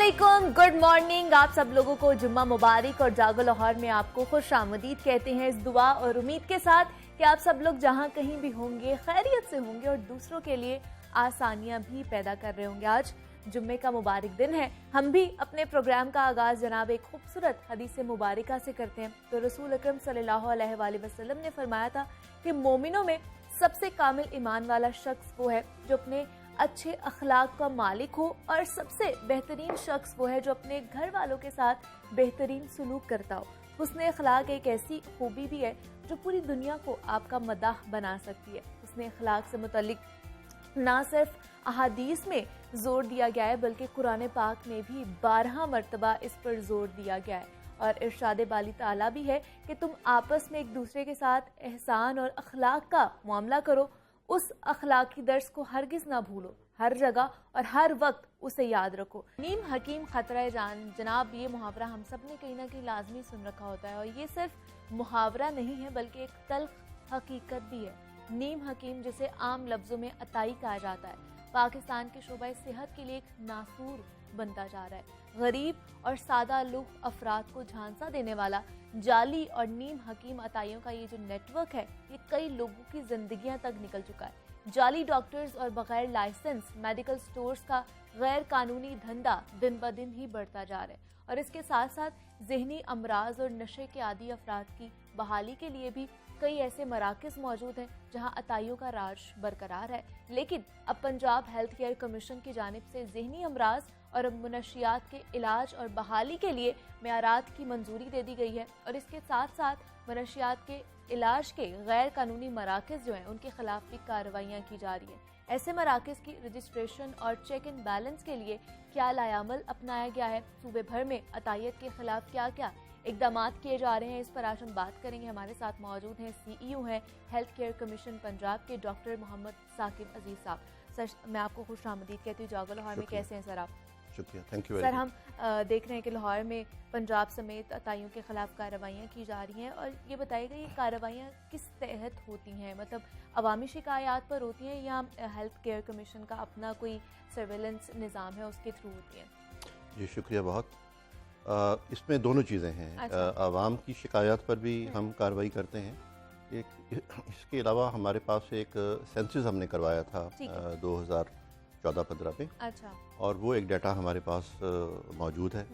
वालेकुम, good morning. आप सब लोगों को जुम्मा मुबारक और जागो लाहौर में आपको खुश आमदीद कहते हैं, इस दुआ और उम्मीद के साथ कि आप सब लोग जहां कहीं भी होंगे खैरियत से होंगे और दूसरों के लिए आसानियां भी पैदा कर रहे होंगे। आज जुम्मे का मुबारक दिन है। हम भी अपने प्रोग्राम का आगाज जनाब एक खूबसूरत हदीस मुबारका से करते हैं। तो रसूल अकरम सल्लल्लाहु अलैहि वसल्लम ने फरमाया था कि मोमिनों में सबसे कामिल ईमान वाला शख्स वो है जो अपने अच्छे अखलाक का मालिक हो, और सबसे बेहतरीन शख्स वो है जो अपने घर वालों के साथ बेहतरीन सलूक करता हो। हुस्न अखलाक एक ऐसी खूबी भी है जो पूरी दुनिया को आपका मदाह बना सकती है। हुस्न अखलाक से मुतल्लिक ना सिर्फ अहादीस में जोर दिया गया है बल्कि कुरान पाक में भी 12 मरतबा इस पर जोर दिया गया है। और इरशाद बाली ताला भी है कि तुम आपस में एक दूसरे के साथ एहसान और अखलाक का मामला करो। उस अखलाकी दर्स को हरगिज ना भूलो, हर जगह और हर वक्त उसे याद रखो। नीम हकीम खतरा जान, जनाब ये मुहावरा हम सब ने कहीं ना कहीं लाजमी सुन रखा होता है, और ये सिर्फ मुहावरा नहीं है बल्कि एक तल्ख हकीकत भी है। नीम हकीम जिसे आम लफ्जों में अताई कहा जाता है, पाकिस्तान के शोबा सेहत के लिए एक नासूर बनता जा रहा है। गरीब और सादा लुक अफराद को झांसा देने वाला जाली और नीम हकीम अताइयों का ये जो नेटवर्क है, ये कई लोगों की जिंदगियां तक निकल चुका है। जाली डॉक्टर्स और बगैर लाइसेंस मेडिकल स्टोर्स का गैर कानूनी धंधा दिन ब दिन ही बढ़ता जा रहा है, और इसके साथ साथ जहनी अमराज और नशे के आदी अफराद की बहाली के लिए भी कई ऐसे मराकज़ मौजूद हैं जहां अताइयों का राज बरकरार है। लेकिन अब पंजाब हेल्थ केयर कमीशन की जानिब से जहनी अमराज और मुनशियात के इलाज और बहाली के लिए मेयारात की मंजूरी दे दी गई है, और इसके साथ साथ मुनशियात के इलाज के गैर कानूनी मराकज़ जो हैं उनके खिलाफ भी कार्रवाइयाँ की जा रही हैं। ऐसे मराकज़ की रजिस्ट्रेशन और चेक एंड बैलेंस के लिए क्या लायामल अपनाया गया है, सूबे भर में अतायत के खिलाफ क्या क्या इकदामात किए जा रहे हैं, इस पर आज हम बात करेंगे। हमारे साथ मौजूद हैं CEO हैं हेल्थ केयर कमीशन पंजाब के डॉक्टर मोहम्मद साकिब अजीज साहब। सर, मैं आपको खुश आमदीद कहती हूँ जागो लाहौर में। कैसे हैं सर आप? शुक्रिया, थैंक यू। सर, हम देख रहे हैं कि लाहौर में पंजाब समेत अताइयों के खिलाफ कार्रवाइयाँ की जा रही हैं, और ये बताइएगा ये कार्रवाइयाँ किस तहत होती हैं? मतलब अवामी शिकायत पर होती हैं या हेल्थ केयर कमीशन का अपना कोई सर्वेलेंस निज़ाम है उसके थ्रू होती हैं? जी शुक्रिया बहुत। इसमें दोनों चीज़ें हैं। अच्छा। आवाम की शिकायत पर भी हम कार्रवाई करते हैं। इसके अलावा हमारे पास एक सेंसस हमने करवाया था 2014-15 में। अच्छा। और वो एक डाटा हमारे पास मौजूद है,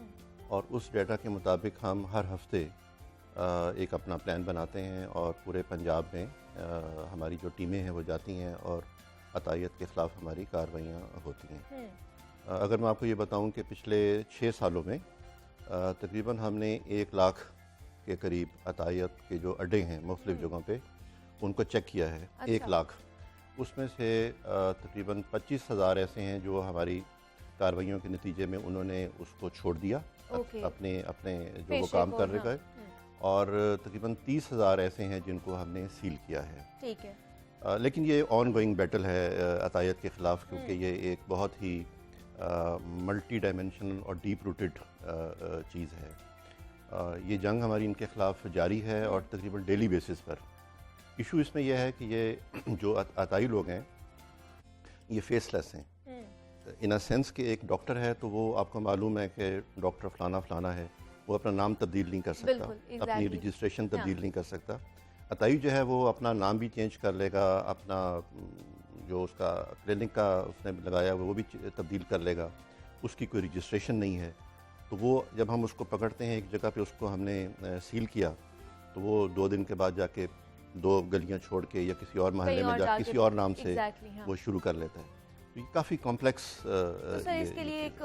और उस डाटा के मुताबिक हम हर हफ्ते एक अपना प्लान बनाते हैं, और पूरे पंजाब में हमारी जो टीमें हैं वो जाती हैं और अतायत के ख़िलाफ़ हमारी कार्रवाइयाँ होती हैं। अगर मैं आपको ये बताऊं कि पिछले 6 सालों में तकरीबन हमने 1 लाख के करीब अतायत के जो अड्डे हैं मुख्तलिफ़ जगहों पे उनको चेक किया है। अच्छा। 1 लाख, उसमें से तकरीबन 25,000 ऐसे हैं जो हमारी कार्रवाइयों के नतीजे में उन्होंने उसको छोड़ दिया, अपने अपने जो वो काम कर रहे हैं, और तकरीबन 30,000 ऐसे हैं जिनको हमने सील किया है। ठीक है। लेकिन ये ऑन गोइंग बैटल है अतायत के ख़िलाफ़, क्योंकि ये एक बहुत ही मल्टी डायमेंशनल और डीप रूटेड चीज़ है। ये जंग हमारी इनके ख़िलाफ़ जारी है, और तकरीबन डेली बेसिस पर। इशू इसमें यह है कि ये जो अताई लोग हैं ये फेसलेस हैं। इन अ सेंस कि एक डॉक्टर है तो वो आपको मालूम है कि डॉक्टर फलाना फलाना है, वो अपना नाम तब्दील नहीं कर सकता, अपनी रजिस्ट्रेशन तब्दील नहीं कर सकता। अताई जो है वो अपना नाम भी चेंज कर लेगा, अपना जो उसका क्लिनिक का उसने लगाया वो भी तब्दील कर लेगा, उसकी कोई रजिस्ट्रेशन नहीं है। तो वो जब हम उसको पकड़ते हैं एक जगह पे, उसको हमने सील किया, तो वो 2 दिन के बाद जाके 2 गलियां छोड़ के या किसी और मोहल्ले में जा किसी और नाम से वो शुरू कर लेता है। तो ये काफ़ी कॉम्प्लेक्स। तो सर, इसके लिए एक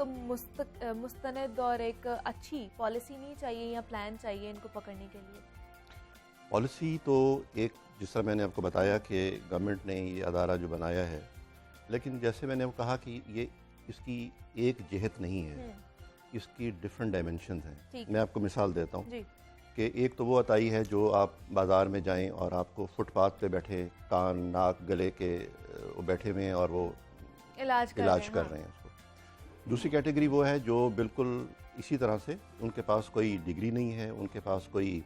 मुस्तनद और एक अच्छी पॉलिसी नहीं चाहिए या प्लान चाहिए इनको पकड़ने के लिए? पॉलिसी तो एक, जिस तरह मैंने आपको बताया कि गवर्नमेंट ने ये अदारा जो बनाया है, लेकिन जैसे मैंने वो कहा कि ये इसकी एक जहत नहीं है, इसकी डिफरेंट डायमेंशंस हैं। मैं आपको मिसाल देता हूँ कि एक तो वो अताई है जो आप बाज़ार में जाएं और आपको फुटपाथ पे बैठे कान नाक गले के बैठे हुए हैं और वो इलाज कर रहे हैं उसको। दूसरी कैटेगरी वो है जो बिल्कुल इसी तरह से, उनके पास कोई डिग्री नहीं है, उनके पास कोई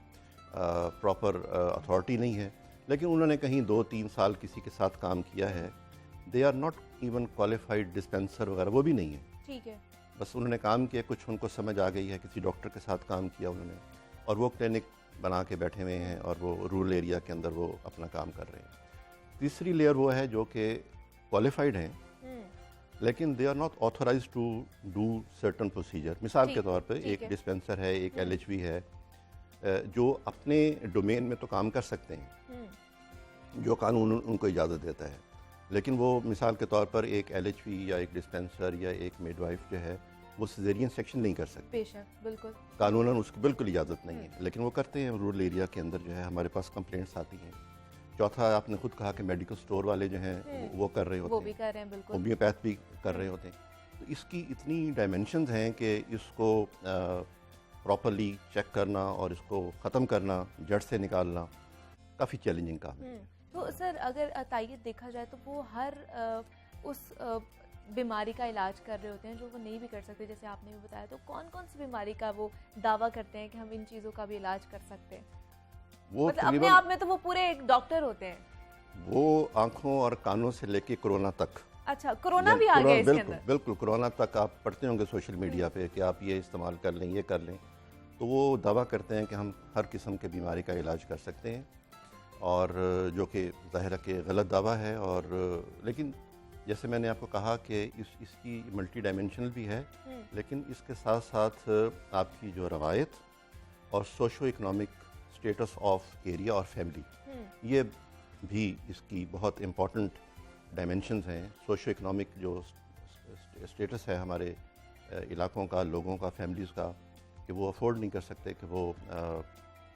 प्रॉपर अथॉरिटी नहीं है, लेकिन उन्होंने कहीं 2-3 साल किसी के साथ काम किया है, they are not even qualified dispenser वगैरह, वो भी नहीं है। ठीक है। बस उन्होंने काम किया, कुछ उनको समझ आ गई है, किसी डॉक्टर के साथ काम किया उन्होंने और वो क्लिनिक बना के बैठे हुए हैं और वो रूरल एरिया के अंदर वो अपना काम कर रहे हैं। तीसरी लेयर वो है जो कि क्वालिफाइड हैं लेकिन they are not authorise to do certain procedure. मिसाल के तौर पे एक डिस्पेंसर है, एक LHV है, जो अपने डोमेन में तो काम कर सकते हैं, जो कानून उनको इजाज़त देता है, लेकिन वो मिसाल के तौर पर एक LHV या एक डिस्पेंसर या एक मिडवाइफ जो है वो सिजेरियन सेक्शन नहीं कर सकते। बेशक, बिल्कुल कानूनन उसकी बिल्कुल इजाज़त नहीं है, लेकिन वो करते हैं रूरल एरिया के अंदर जो है हमारे पास कंप्लेंट्स आती हैं। चौथा, आपने खुद कहा कि मेडिकल स्टोर वाले जो हैं वो कर रहे होते हैं, वो भी कर रहे हैं, बिल्कुल होम्योपैथ भी कर रहे होते हैं। तो इसकी इतनी डायमेंशंस हैं कि इसको प्रॉपरली चेक करना और इसको ख़त्म करना, जड़ से निकालना काफ़ी चैलेंजिंग काम है। तो सर अगर अतायत देखा जाए तो वो हर उस बीमारी का इलाज कर रहे होते हैं जो वो नहीं भी कर सकते, जैसे आपने भी बताया। तो कौन कौन सी बीमारी का वो दावा करते हैं कि हम इन चीज़ों का भी इलाज कर सकते हैं? वो मतलब अपने आप में तो वो पूरे एक डॉक्टर होते हैं। वो आंखों और कानों से लेके कोरोना तक। अच्छा, कोरोना भी आ गया इसके अंदर? बिल्कुल, कोरोना तक आप पढ़ते होंगे सोशल मीडिया पे कि आप ये इस्तेमाल कर लें, ये कर लें। तो वो दावा करते हैं कि हम हर किस्म के बीमारी का इलाज कर सकते हैं, और जो कि ज़ाहिर है कि गलत दावा है। और लेकिन जैसे मैंने आपको कहा कि इसकी मल्टी डायमेंशनल भी है, लेकिन इसके साथ साथ आपकी जो रवायत और socio economic status of area और फैमिली, ये भी इसकी बहुत इम्पॉर्टेंट डायमेंशंस हैं। सोशो इकनॉमिक जो स्टेटस है हमारे इलाकों का, लोगों का, फैमिलीज़ का, कि वो अफोर्ड नहीं कर सकते कि वो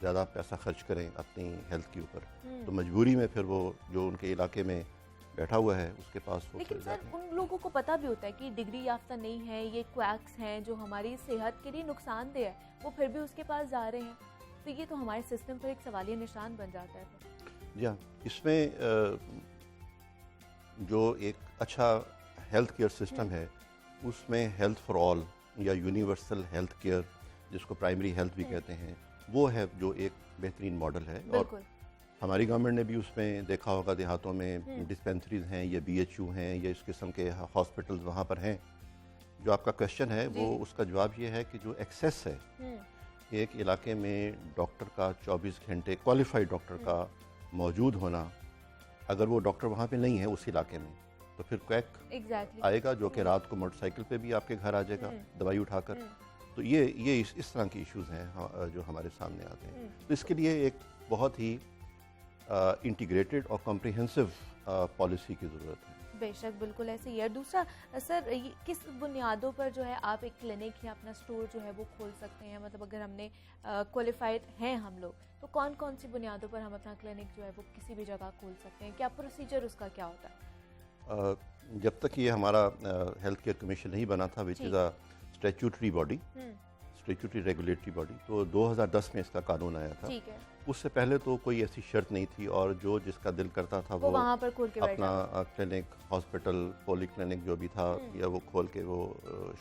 ज़्यादा पैसा खर्च करें अपनी हेल्थ के ऊपर, तो मजबूरी में फिर वो जो उनके इलाके में बैठा हुआ है उसके पास वो। लेकिन सर उन लोगों को पता भी होता है कि डिग्री याफ्ता नहीं है, ये क्वैक्स हैं जो हमारी सेहत के लिए नुकसानदेह है, वो फिर भी उसके पास जा रहे हैं। तो ये तो हमारे सिस्टम पर एक सवालिया निशान बन जाता है। जी हाँ, इसमें जो एक अच्छा हेल्थ केयर सिस्टम है उसमें हेल्थ फॉर ऑल या यूनिवर्सल हेल्थ केयर, जिसको प्राइमरी हेल्थ भी कहते हैं, वो है जो एक बेहतरीन मॉडल है। और हमारी गवर्नमेंट ने भी उसमें देखा होगा, देहातों में डिस्पेंसरीज हैं या BHU हैं या इस किस्म के हॉस्पिटल्स वहाँ पर हैं। जो आपका क्वेश्चन है वो उसका जवाब ये है कि जो एक्सेस है एक इलाके में डॉक्टर का 24 घंटे क्वालिफाइड डॉक्टर का मौजूद होना, अगर वो डॉक्टर वहाँ पे नहीं है उस इलाके में, तो फिर क्वैक आएगा जो कि रात को मोटरसाइकिल पे भी आपके घर आ जाएगा दवाई उठाकर। तो ये इस तरह की इश्यूज हैं जो हमारे सामने आते हैं। तो इसके लिए एक बहुत ही इंटीग्रेटेड और कॉम्प्रिहेंसिव पॉलिसी की ज़रूरत है। बेशक, बिल्कुल ऐसे ही है। दूसरा सर, किस बुनियादों पर जो है आप एक क्लिनिक या अपना स्टोर जो है वो खोल सकते हैं? मतलब अगर हमने क्वालिफाइड हैं हम लोग, तो कौन कौन सी बुनियादों पर हम अपना क्लिनिक जो है वो किसी भी जगह खोल सकते हैं? क्या प्रोसीजर उसका क्या होता है? जब तक ये हमारा हेल्थ केयर कमीशन नहीं बना था, which is a statutory body, statutory regulatory body, तो 2010 में इसका कानून आया था। ठीक है। उससे पहले तो कोई ऐसी शर्त नहीं थी, और जो जिसका दिल करता था वो वहाँ पर खोल के अपना क्लिनिक, हॉस्पिटल, पॉली क्लिनिक जो भी था या वो खोल के वो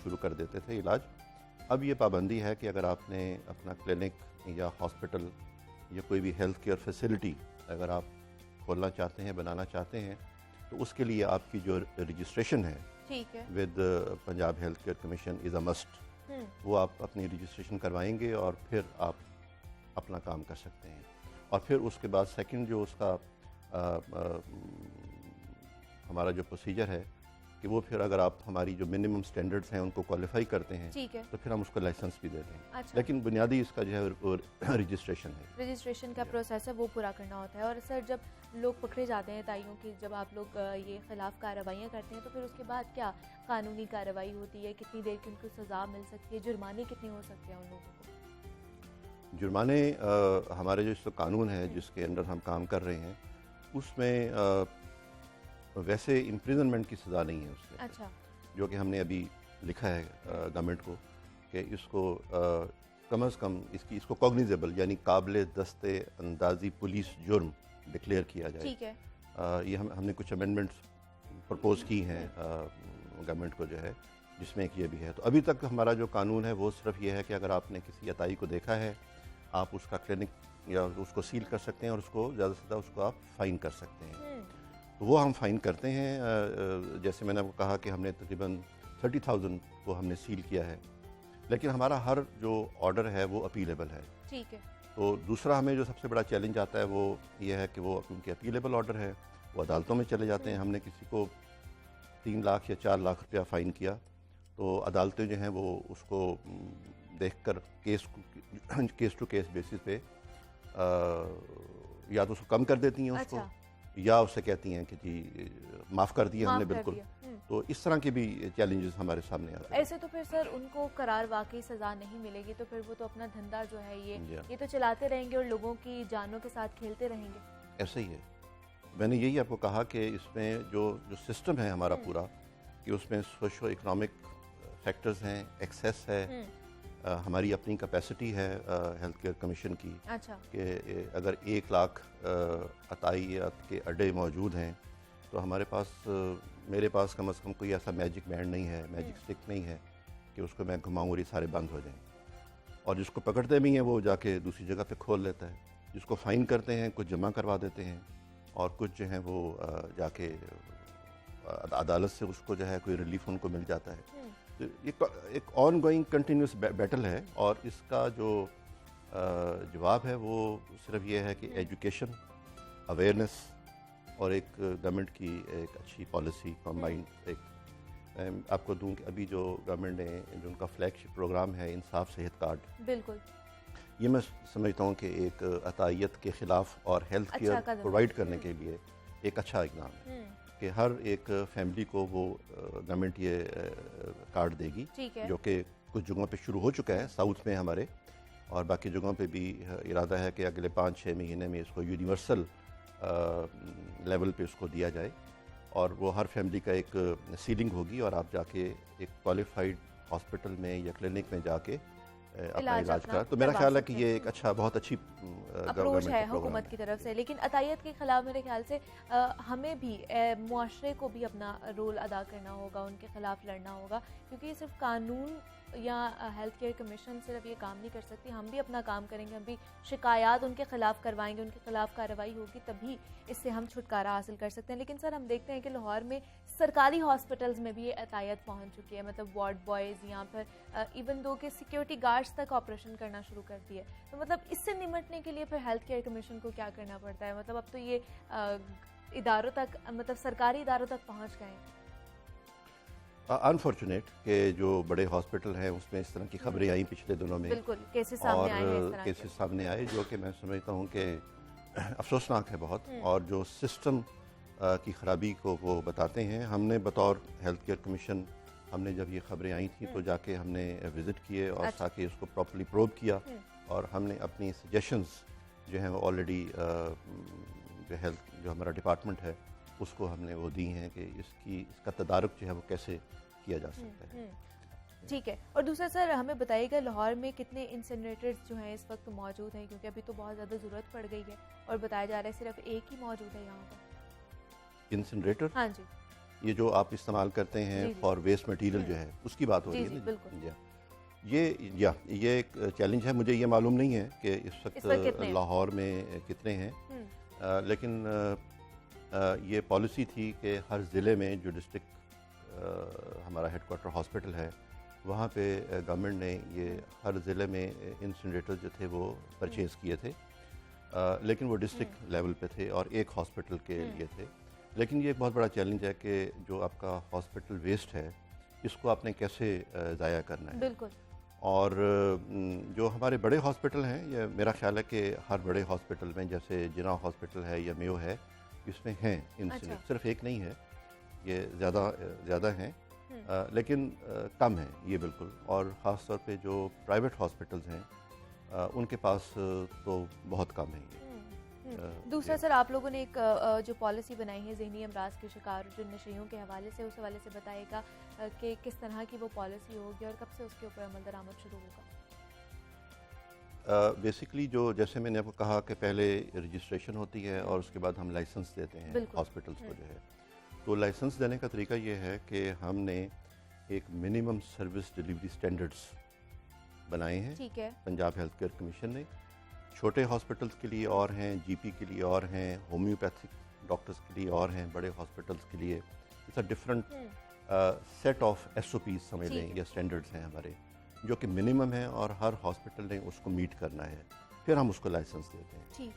शुरू कर देते थे इलाज। अब ये पाबंदी है कि अगर आपने अपना क्लिनिक या हॉस्पिटल या कोई भी हेल्थ केयर फैसिलिटी अगर आप खोलना चाहते हैं, बनाना चाहते हैं, तो उसके लिए आपकी जो रजिस्ट्रेशन है, ठीक है, with Punjab health care commission is a must. वो आप अपनी रजिस्ट्रेशन करवाएंगे और फिर आप अपना काम कर सकते हैं। और फिर उसके बाद सेकंड जो उसका हमारा जो प्रोसीजर है कि वो फिर अगर आप हमारी जो मिनिमम स्टैंडर्ड्स हैं उनको क्वालिफाई करते हैं, ठीक है, तो फिर हम उसको लाइसेंस भी देते हैं। अच्छा। लेकिन बुनियादी इसका जो है रजिस्ट्रेशन है, रजिस्ट्रेशन का प्रोसेस है वो पूरा करना होता है। और सर जब लोग पकड़े जाते हैं ताइयों की, जब आप लोग ये खिलाफ कार्रवाइयाँ करते हैं, तो फिर उसके बाद क्या कानूनी कार्रवाई होती है? कितनी देर की उनको सज़ा मिल सकती है? जुर्माने कितने हो सकते हैं उन लोगों को? जुर्माने हमारे जो कानून है जिसके अंडर हम काम कर रहे हैं उसमें वैसे इम्प्रिजनमेंट की सज़ा नहीं है उसके। अच्छा। जो कि हमने अभी लिखा है गवर्नमेंट को कि इसको कम अज़ कम इसको कॉग्निजेबल यानी काबिल दस्ते अंदाजी पुलिस जुर्म डिक्लेयर किया जाए। ठीक है। ये हमने कुछ अमेंडमेंट्स प्रपोज की हैं गवर्नमेंट को जो है, जिसमें एक ये भी है। तो अभी तक हमारा जो कानून है वो सिर्फ ये है कि अगर आपने किसी अताई को देखा है, आप उसका क्लिनिक या उसको सील कर सकते हैं और उसको ज़्यादा से ज़्यादा उसको आप फ़ाइन कर सकते हैं। तो वो हम फ़ाइन करते हैं। जैसे मैंने आपको कहा कि हमने तकरीबन 30,000 को हमने सील किया है, लेकिन हमारा हर जो ऑर्डर है वो अपीलेबल है। ठीक है। तो दूसरा हमें जो सबसे बड़ा चैलेंज आता है वो ये है कि वो क्योंकि अपीलेबल ऑर्डर है वो अदालतों में चले जाते हैं। हमने किसी को 3 लाख या 4 लाख रुपया फ़ाइन किया तो अदालतें जो हैं वो उसको देखकर केस टू केस बेसिस पे या तो उसको कम कर देती हैं उसको, अच्छा। या उससे कहती हैं कि जी माफ़ कर दिया हमने माफ कर बिल्कुल। दिया। तो इस तरह के भी चैलेंजेस हमारे सामने आते हैं। ऐसे तो फिर सर उनको करार वाकई सजा नहीं मिलेगी तो फिर वो तो अपना धंधा जो है जी। ये तो चलाते रहेंगे और लोगों की जानों के साथ खेलते रहेंगे। ऐसा ही है। मैंने यही आपको कहा कि इसमें जो जो सिस्टम है हमारा पूरा, कि उसमें सोशो इकोनॉमिक फैक्टर्स हैं, एक्सेस है, हमारी अपनी कैपेसिटी है हेल्थ केयर कमीशन की। अच्छा। कि अगर 1 लाख अतायत के अड्डे मौजूद हैं तो हमारे पास मेरे पास कम से कम कोई ऐसा मैजिक बैंड नहीं है, मैजिक स्टिक नहीं है कि उसको मैं घुमाऊँ और ये सारे बंद हो जाएं। और जिसको पकड़ते भी हैं वो जाके दूसरी जगह पे खोल लेता है। जिसको फ़ाइन करते हैं कुछ जमा करवा देते हैं और कुछ जो है वो जाके अदालत से उसको जो है कोई रिलीफ उनको मिल जाता है। तो एक ऑन गोइंग कंटिन्यूस बैटल है और इसका जो जवाब है वो सिर्फ ये है कि एजुकेशन, अवेयरनेस और एक गवर्नमेंट की एक अच्छी पॉलिसी कॉम्बाइंड। एक आपको दूं कि अभी जो गवर्नमेंट ने जो उनका फ्लैगशिप प्रोग्राम है इंसाफ सेहत कार्ड, बिल्कुल ये मैं समझता हूँ कि एक अतायत के ख़िलाफ़ और हेल्थ अच्छा केयर कदम। प्रोवाइड करने के लिए एक अच्छा इक़दाम है कि हर एक फैमिली को वो गवर्नमेंट ये कार्ड देगी, ठीक है। जो कि कुछ जगहों पे शुरू हो चुका है साउथ में हमारे, और बाकी जगहों पे भी इरादा है कि अगले 5-6 महीने में इसको यूनिवर्सल लेवल पे इसको दिया जाए और वो हर फैमिली का एक सीलिंग होगी और आप जाके एक क्वालिफाइड हॉस्पिटल में या क्लिनिक में जाके अपना इलाज करा। तो मेरा ख्याल है कि ये एक अच्छा बहुत अच्छी अप्रोच है हुकूमत की तरफ से। लेकिन अतायत के खिलाफ मेरे ख्याल से हमें भी मुआशरे को भी अपना रोल अदा करना होगा, उनके खिलाफ लड़ना होगा, क्योंकि ये सिर्फ कानून या हेल्थ केयर कमीशन सिर्फ ये काम नहीं कर सकती। हम भी अपना काम करेंगे, हम भी शिकायत उनके खिलाफ करवाएंगे, उनके खिलाफ कार्रवाई होगी तभी इससे हम छुटकारा हासिल कर सकते हैं। लेकिन सर हम देखते हैं कि लाहौर में सरकारी हॉस्पिटल्स में भी ये अतायत पहुंच चुकी है, मतलब वार्ड बॉयज़ या फिर इवन दो के सिक्योरिटी गार्ड्स तक ऑपरेशन करना शुरू कर दिया है। तो मतलब इससे निपटने के लिए फिर हेल्थ केयर कमीशन को क्या करना पड़ता है? मतलब अब तो ये इदारों तक, मतलब सरकारी इदारों तक पहुँच गए हैं। अनफॉर्चुनेट कि जो बड़े हॉस्पिटल हैं उसमें इस तरह की खबरें आई पिछले दिनों में, बिल्कुल केसेस सामने आए हैं इस और तरह के। केसेस सामने आए जो कि मैं समझता हूँ कि अफसोसनाक है बहुत, और जो सिस्टम की ख़राबी को वो बताते हैं। हमने बतौर हेल्थ केयर कमीशन हमने जब ये खबरें आई थी तो जाके हमने विज़िट किए और अच्छा। ताकि इसको प्रॉपर्ली प्रोब किया और हमने अपनी सजेशंस जो हैं वो ऑलरेडी जो हेल्थ जो हमारा डिपार्टमेंट है उसको हमने वो दी हैं कि इसका तदारुक जो है वो कैसे किया जा सकता है। ठीक है। और दूसरा सर हमें बताइएगा लाहौर में कितने इंसिनरेटर्स जो हैं इस वक्त मौजूद हैं, क्योंकि अभी तो बहुत ज़्यादा ज़रूरत पड़ गई है और बताया जा रहा है सिर्फ एक ही मौजूद है यहाँ पर। इंसिनरेटर, हाँ जी ये जो आप इस्तेमाल करते हैं जी, जी। फॉर वेस्ट मटेरियल जो है उसकी बात हो जी, रही है जी, ना? बिल्कुल। ये एक चैलेंज है। मुझे ये मालूम नहीं है कि इस इस वक्त वक्त कितने हैं? लाहौर में कितने हैं, लेकिन ये पॉलिसी थी कि हर ज़िले में जो डिस्ट्रिक्ट हमारा हेडक्वार्टर हॉस्पिटल है वहाँ पे गवर्नमेंट ने ये हर ज़िले में इंसिनरेटर जो थे वो परचेज़ किए थे, लेकिन वो डिस्ट्रिक्ट लेवल पे थे और एक हॉस्पिटल के लिए थे। लेकिन ये एक बहुत बड़ा चैलेंज है कि जो आपका हॉस्पिटल वेस्ट है इसको आपने कैसे ज़ाया करना है। बिल्कुल। और जो हमारे बड़े हॉस्पिटल हैं, ये मेरा ख्याल है कि हर बड़े हॉस्पिटल में जैसे जिना हॉस्पिटल है या मेयो है, इसमें हैं इंसिनरेटर। अच्छा। सिर्फ एक नहीं है, ये ज़्यादा हैं, लेकिन कम है ये बिल्कुल। और ख़ास तौर पे जो प्राइवेट हॉस्पिटल्स हैं उनके पास तो बहुत कम है ये। दूसरा सर आप लोगों ने एक जो पॉलिसी बनाई है ज़हनी अमराज के शिकार जो नशेइयों के हवाले से, उस हवाले से बताएगा कि किस तरह की वो पॉलिसी होगी और कब से उसके ऊपर अमल दरामद शुरू होगा? बेसिकली जो जैसे मैंने आपको कहा कि पहले रजिस्ट्रेशन होती है और उसके बाद हम लाइसेंस देते हैं बिल्कुल। हॉस्पिटल्स को जो है। तो लाइसेंस देने का तरीका ये है कि हमने एक मिनिमम सर्विस डिलीवरी स्टैंडर्ड्स बनाए हैं ठीक है। पंजाब हेल्थ केयर कमीशन ने। छोटे हॉस्पिटल्स के लिए और हैं, जीपी के लिए और हैं, होम्योपैथिक डॉक्टर्स के लिए और हैं, बड़े हॉस्पिटल्स के लिए it's a different set of SOPs समझ लें या स्टैंडर्ड्स हैं हमारे, जो कि मिनिमम है और हर हॉस्पिटल ने उसको मीट करना है, फिर हम उसको लाइसेंस देते हैं।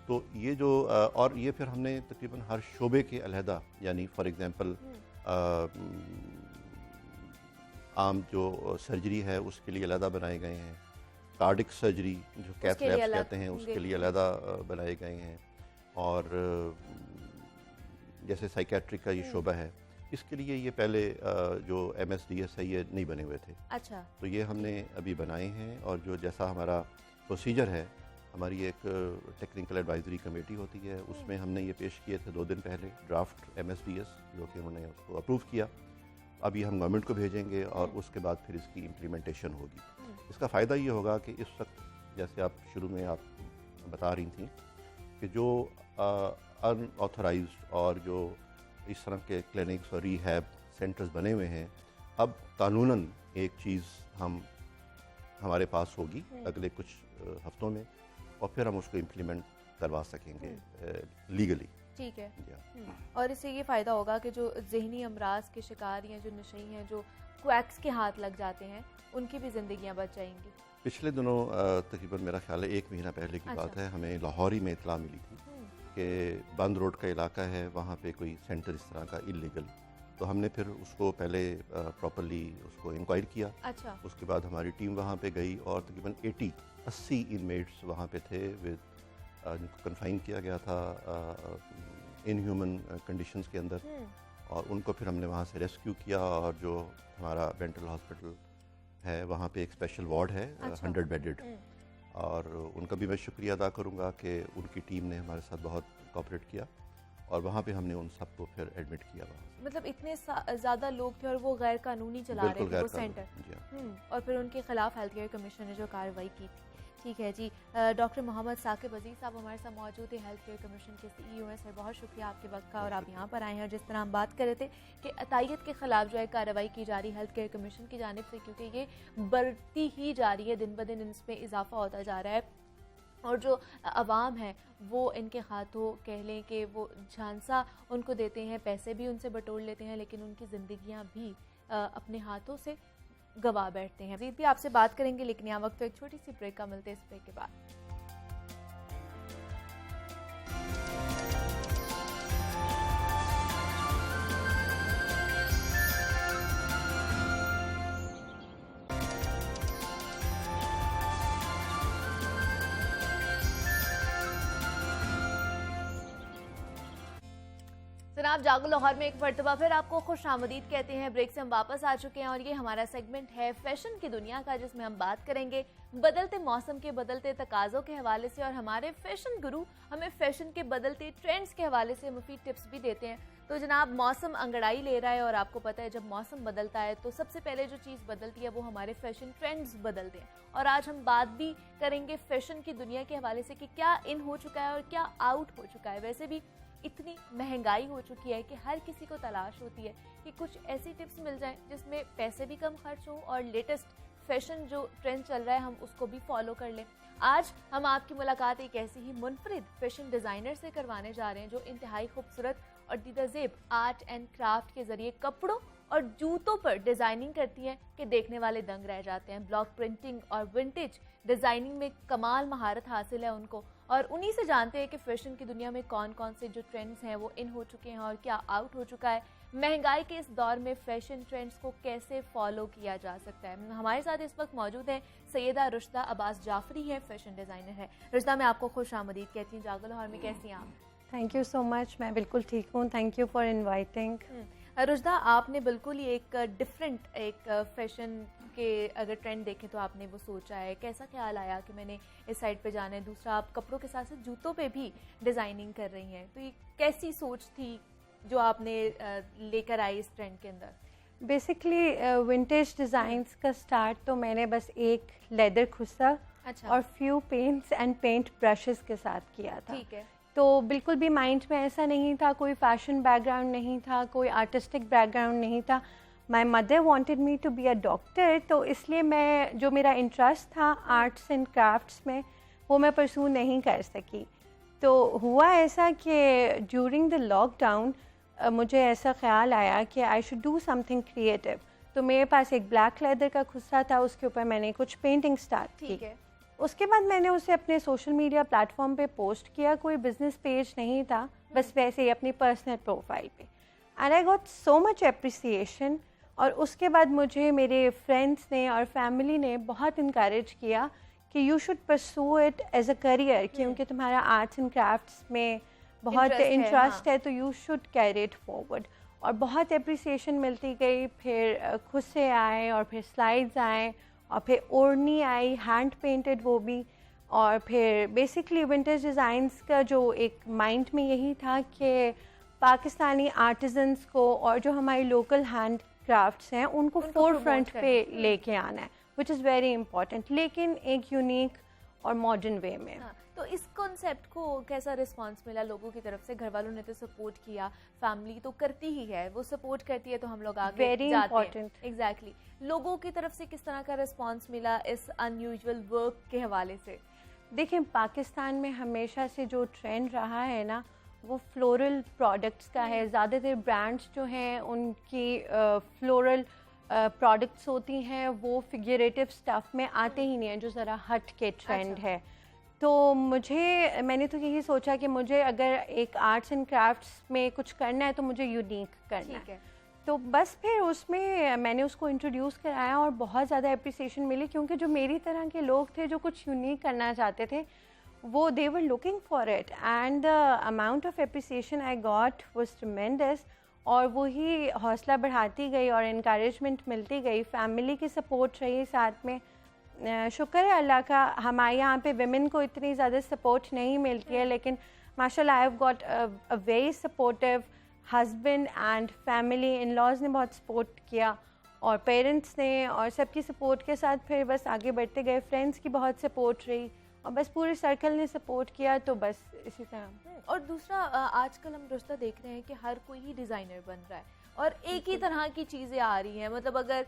तो ये जो और ये फिर हमने तकरीबन हर शोबे के अलहदा, यानी फॉर एग्ज़ाम्पल आम जो सर्जरी है उसके लिए अलहदा बनाए गए हैं, कार्डिक सर्जरी जो कैथ लैब्स कहते हैं उसके लिए अलहदा बनाए गए हैं, और जैसे साइकेट्रिक का ये शोबा है इसके लिए ये पहले जो MSDS है ये नहीं बने हुए थे। अच्छा। तो ये हमने अभी बनाए हैं, और जो जैसा हमारा प्रोसीजर है, हमारी एक टेक्निकल एडवाइजरी कमेटी होती है, उसमें हमने ये पेश किए थे 2 दिन पहले ड्राफ्ट MSDS, जो कि उन्होंने उसको अप्रूव किया। अभी हम गवर्नमेंट को भेजेंगे और उसके बाद फिर इसकी इम्प्लीमेंटेशन होगी। इसका फ़ायदा ये होगा कि इस वक्त जैसे आप शुरू में आप बता रही थी कि जो अनऑथराइज्ड और जो इस तरह के क्लिनिक्स और रिहैब सेंटर्स बने हुए हैं, अब कानूनन एक चीज़ हमारे पास होगी अगले कुछ हफ्तों में, और फिर हम उसको इम्प्लीमेंट करवा सकेंगे लीगली। ठीक है। और इससे ये फ़ायदा होगा कि जो ज़हनी अमराज के शिकार या जो नशई हैं, जो क्वैक्स के हाथ लग जाते हैं, उनकी भी ज़िंदगियाँ बच जाएंगी। पिछले दिनों तकरीबन मेरा ख्याल है 1 महीना पहले की बात है, हमें लाहौर ही में इतला मिली थी कि बंद रोड का इलाका है, वहाँ पे कोई सेंटर इस तरह का इलीगल। तो हमने फिर उसको पहले प्रॉपर्ली उसको इंक्वायर किया। अच्छा। उसके बाद हमारी टीम वहाँ पे गई और तकरीबन 80 इनमेट्स वहाँ पे थे विद जिनको कन्फाइन किया गया था इनह्यूमन कंडीशंस के अंदर, और उनको फिर हमने वहाँ से रेस्क्यू किया, और जो हमारा मेंटल हॉस्पिटल है वहाँ पे एक स्पेशल वार्ड है 100 बेडेड, और उनका भी मैं शुक्रिया अदा करूँगा कि उनकी टीम ने हमारे साथ बहुत कोऑपरेट किया, और वहाँ पे हमने उन सबको फिर एडमिट किया वहाँ से। मतलब इतने ज़्यादा लोग थे और वो गैर कानूनी चला रहे थे वो सेंटर, और फिर उनके खिलाफ हेल्थ केयर कमीशन ने जो कार्रवाई की थी। ठीक है जी। डॉक्टर मोहम्मद साकिब अजीज़ साहब हमारे साथ मौजूद है, हेल्थ केयर कमीशन के CEO हैं। सर बहुत शुक्रिया आपके वक्त का, और आप यहाँ पर आए हैं। और जिस तरह हम बात कर रहे थे कि अतायत के खिलाफ जो है कार्रवाई की जा रही है हेल्थ केयर कमीशन की जानिब से, क्योंकि ये बढ़ती ही जा रही है, दिन ब दिन इसमें इजाफा होता जा रहा है, और जो अवाम है वो इनके हाथों कह लें कि वो झांसा उनको देते हैं, पैसे भी उनसे बटोर लेते हैं, लेकिन उनकी ज़िंदगियाँ भी अपने हाथों से गवा बैठते हैं। भी आपसे बात करेंगे, लेकिन यहाँ वक्त तो एक छोटी सी ब्रेक का मिलते हैं, इस ब्रेक के बाद। जनाब जागो लाहौर में एक मरतबा फिर आपको खुश आमदीद कहते हैं। ब्रेक से हम वापस आ चुके हैं, और ये हमारा सेगमेंट है फैशन की दुनिया का, जिसमें हम बात करेंगे बदलते मौसम के बदलते तकाज़ों के हवाले से, और हमारे फैशन गुरु हमें फैशन के बदलते ट्रेंड्स के हवाले से मुफीद टिप्स भी देते हैं। तो जनाब मौसम अंगड़ाई ले रहा है, और आपको पता है जब मौसम बदलता है तो सबसे पहले जो चीज़ बदलती है वो हमारे फैशन ट्रेंड्स बदलते हैं। और आज हम बात भी करेंगे फैशन की दुनिया के हवाले से कि क्या इन हो चुका है और क्या आउट हो चुका है। वैसे भी इतनी महंगाई हो चुकी है कि हर किसी को तलाश होती है कि कुछ ऐसी टिप्स मिल जाएं जिसमें पैसे भी कम खर्च हो और लेटेस्ट फैशन जो ट्रेंड चल रहा है हम उसको भी फॉलो कर लें। आज हम आपकी मुलाकात एक ऐसी ही मुनफरिद फैशन डिज़ाइनर से करवाने जा रहे हैं जो इंतहाई खूबसूरत और दीदाज़ेब आर्ट एंड क्राफ्ट के ज़रिए कपड़ों और जूतों पर डिज़ाइनिंग करती हैं कि देखने वाले दंग रह जाते हैं। ब्लॉक प्रिंटिंग और विंटेज डिज़ाइनिंग में कमाल महारत हासिल है उनको, और उन्हीं से जानते हैं कि फैशन की दुनिया में कौन कौन से जो ट्रेंड्स हैं वो इन हो चुके हैं और क्या आउट हो चुका है। महंगाई के इस दौर में फैशन ट्रेंड्स को कैसे फॉलो किया जा सकता है। हमारे साथ इस वक्त मौजूद है सैयदा रुश्दा अब्बास जाफरी है, फैशन डिज़ाइनर है। रुश्दा, मैं आपको खुश आमदीद कहती हूँ जागो लाहौर में, कैसी हैं आप? थैंक यू सो मच, मैं बिल्कुल ठीक हूँ, थैंक यू फॉर इनवाइटिंग। रुश्दा, आपने बिल्कुल ही एक डिफरेंट एक फैशन के अगर ट्रेंड देखें तो आपने वो सोचा है, कैसा ख्याल आया कि मैंने इस साइड पे जाना है? दूसरा, आप कपड़ों के साथ साथ जूतों पे भी डिज़ाइनिंग कर रही हैं, तो ये कैसी सोच थी जो आपने लेकर आई इस ट्रेंड के अंदर? बेसिकली विंटेज डिज़ाइंस का स्टार्ट तो मैंने बस एक लेदर खुस्सा और few paints and paint brushes के साथ किया था। ठीक है। तो बिल्कुल भी माइंड में ऐसा नहीं था, कोई फैशन बैकग्राउंड नहीं था, कोई आर्टिस्टिक बैकग्राउंड नहीं था। My mother wanted me to be a doctor, तो इसलिए मैं जो मेरा इंटरेस्ट था आर्ट्स एंड क्राफ्ट्स में वो मैं परसू नहीं कर सकी। तो हुआ ऐसा कि ड्यूरिंग द लॉकडाउन मुझे ऐसा ख्याल आया कि I should do something creative. तो मेरे पास एक ब्लैक लेदर का खुस्सा था, उसके ऊपर मैंने कुछ पेंटिंग स्टार्ट की। ठीक है। उसके बाद मैंने उसे अपने सोशल मीडिया प्लेटफॉर्म पे पोस्ट किया, कोई बिजनेस पेज नहीं था, बस वैसे ही अपनी पर्सनल प्रोफाइल पे, and I got so much appreciation. और उसके बाद मुझे मेरे फ्रेंड्स ने और फैमिली ने बहुत इनकरेज किया कि you should pursue it as a career, क्योंकि तुम्हारा आर्ट्स एंड क्राफ्ट्स में बहुत इंटरेस्ट है, तो you should carry it forward. और बहुत एप्रिसिएशन मिलती गई, फिर खुद से आए और फिर स्लाइड्स आए और फिर ओढ़नी आई हैंड पेंटेड, वो भी। और फिर बेसिकली विंटेज डिज़ाइंस का जो एक माइंड में यही था कि पाकिस्तानी आर्टिजन्स को और जो हमारी लोकल हैंड क्राफ्ट्स हैं उनको फोर फ्रंट पे लेके आना है, विच इज़ वेरी इंपॉर्टेंट, लेकिन एक यूनिक और मॉडर्न वे में। हाँ, तो इस कॉन्सेप्ट को कैसा रिस्पांस मिला लोगों की तरफ से? घर वालों ने तो सपोर्ट किया, फैमिली तो करती ही है, वो सपोर्ट करती है तो हम लोग आगे वेरी इंपॉर्टेंट। एग्जैक्टली। लोगों की तरफ से किस तरह का रिस्पांस मिला इस अनयूजुअल वर्क के हवाले से? देखिए, पाकिस्तान में हमेशा से जो ट्रेंड रहा है ना, वो फ्लोरल प्रोडक्ट्स का है। ज़्यादातर ब्रांड्स जो हैं उनकी फ्लोरल प्रोडक्ट्स होती हैं, वो फिगरेटिव स्टफ़ में आते ही नहीं हैं, जो ज़रा हट के ट्रेंड है। तो मैंने तो यही सोचा कि मुझे अगर एक आर्ट्स एंड क्राफ्ट्स में कुछ करना है तो मुझे यूनिक करना है। तो बस फिर उसमें मैंने उसको इंट्रोड्यूस कराया और बहुत ज़्यादा एप्रिसिएशन मिली, क्योंकि जो मेरी तरह के लोग थे जो कुछ यूनिक करना चाहते थे, वो they were looking for it, and the amount of appreciation I got was tremendous. और वही हौसला बढ़ाती गई और इनकरेजमेंट मिलती गई, फैमिली की सपोर्ट रही साथ में। शुक्र है अल्लाह का, हमारे यहाँ पे विमेन को इतनी ज़्यादा सपोर्ट नहीं मिलती है, लेकिन माशाल्लाह I have got a very supportive husband and family. In laws ने बहुत सपोर्ट किया और पेरेंट्स ने, और सबकी सपोर्ट के साथ फिर बस आगे बढ़ते गए। फ्रेंड्स की बहुत सपोर्ट रही और बस पूरे सर्कल ने सपोर्ट किया, तो बस इसी तरह। और दूसरा, आजकल हम रुश्ता देख रहे हैं कि हर कोई ही डिज़ाइनर बन रहा है और एक ही तरह की चीज़ें आ रही हैं। मतलब अगर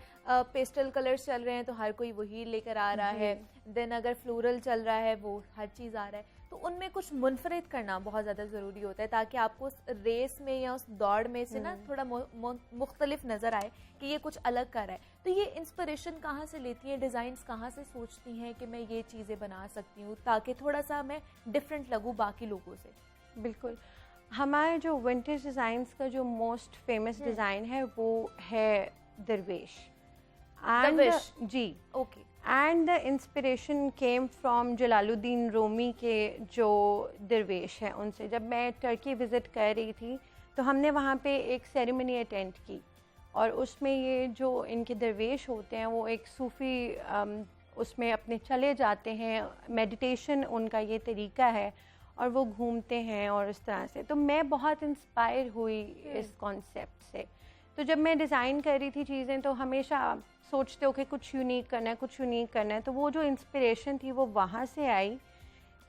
पेस्टल कलर्स चल रहे हैं तो हर कोई वही लेकर आ रहा है, देन अगर फ्लोरल चल रहा है वो हर चीज़ आ रहा है। तो उनमें कुछ मुनफरिद करना बहुत ज़्यादा ज़रूरी होता है, ताकि आपको उस रेस में या उस दौड़ में से ना थोड़ा मुख्तलिफ नज़र आए कि ये कुछ अलग कर रहा है। तो ये इंस्पिरेशन कहाँ से लेती हैं, डिज़ाइंस कहाँ से सोचती हैं कि मैं ये चीज़ें बना सकती हूँ ताकि थोड़ा सा मैं डिफरेंट लगूँ बाकी लोगों से? बिल्कुल, हमारे जो विंटेज डिज़ाइंस का जो मोस्ट फेमस डिज़ाइन है वो है दरवेश। जी, okay. And the inspiration came from Jalaluddin Rumi के जो दरवेश हैं उनसे। जब मैं टर्की विज़िट कर रही थी तो हमने वहाँ पे एक सेरेमनी अटेंड की, और उसमें ये जो इनके दरवेश होते हैं वो एक सूफ़ी उसमें अपने चले जाते हैं, मेडिटेशन उनका ये तरीका है, और वो घूमते हैं और इस तरह से। तो मैं बहुत इंस्पायर हुई इस कॉन्सेप्ट से। तो जब मैं डिज़ाइन कर रही थी चीज़ें, तो हमेशा सोचते हो कि कुछ यूनिक करना है, कुछ यूनिक करना है। तो वो जो इंस्पिरेशन थी वो वहाँ से आई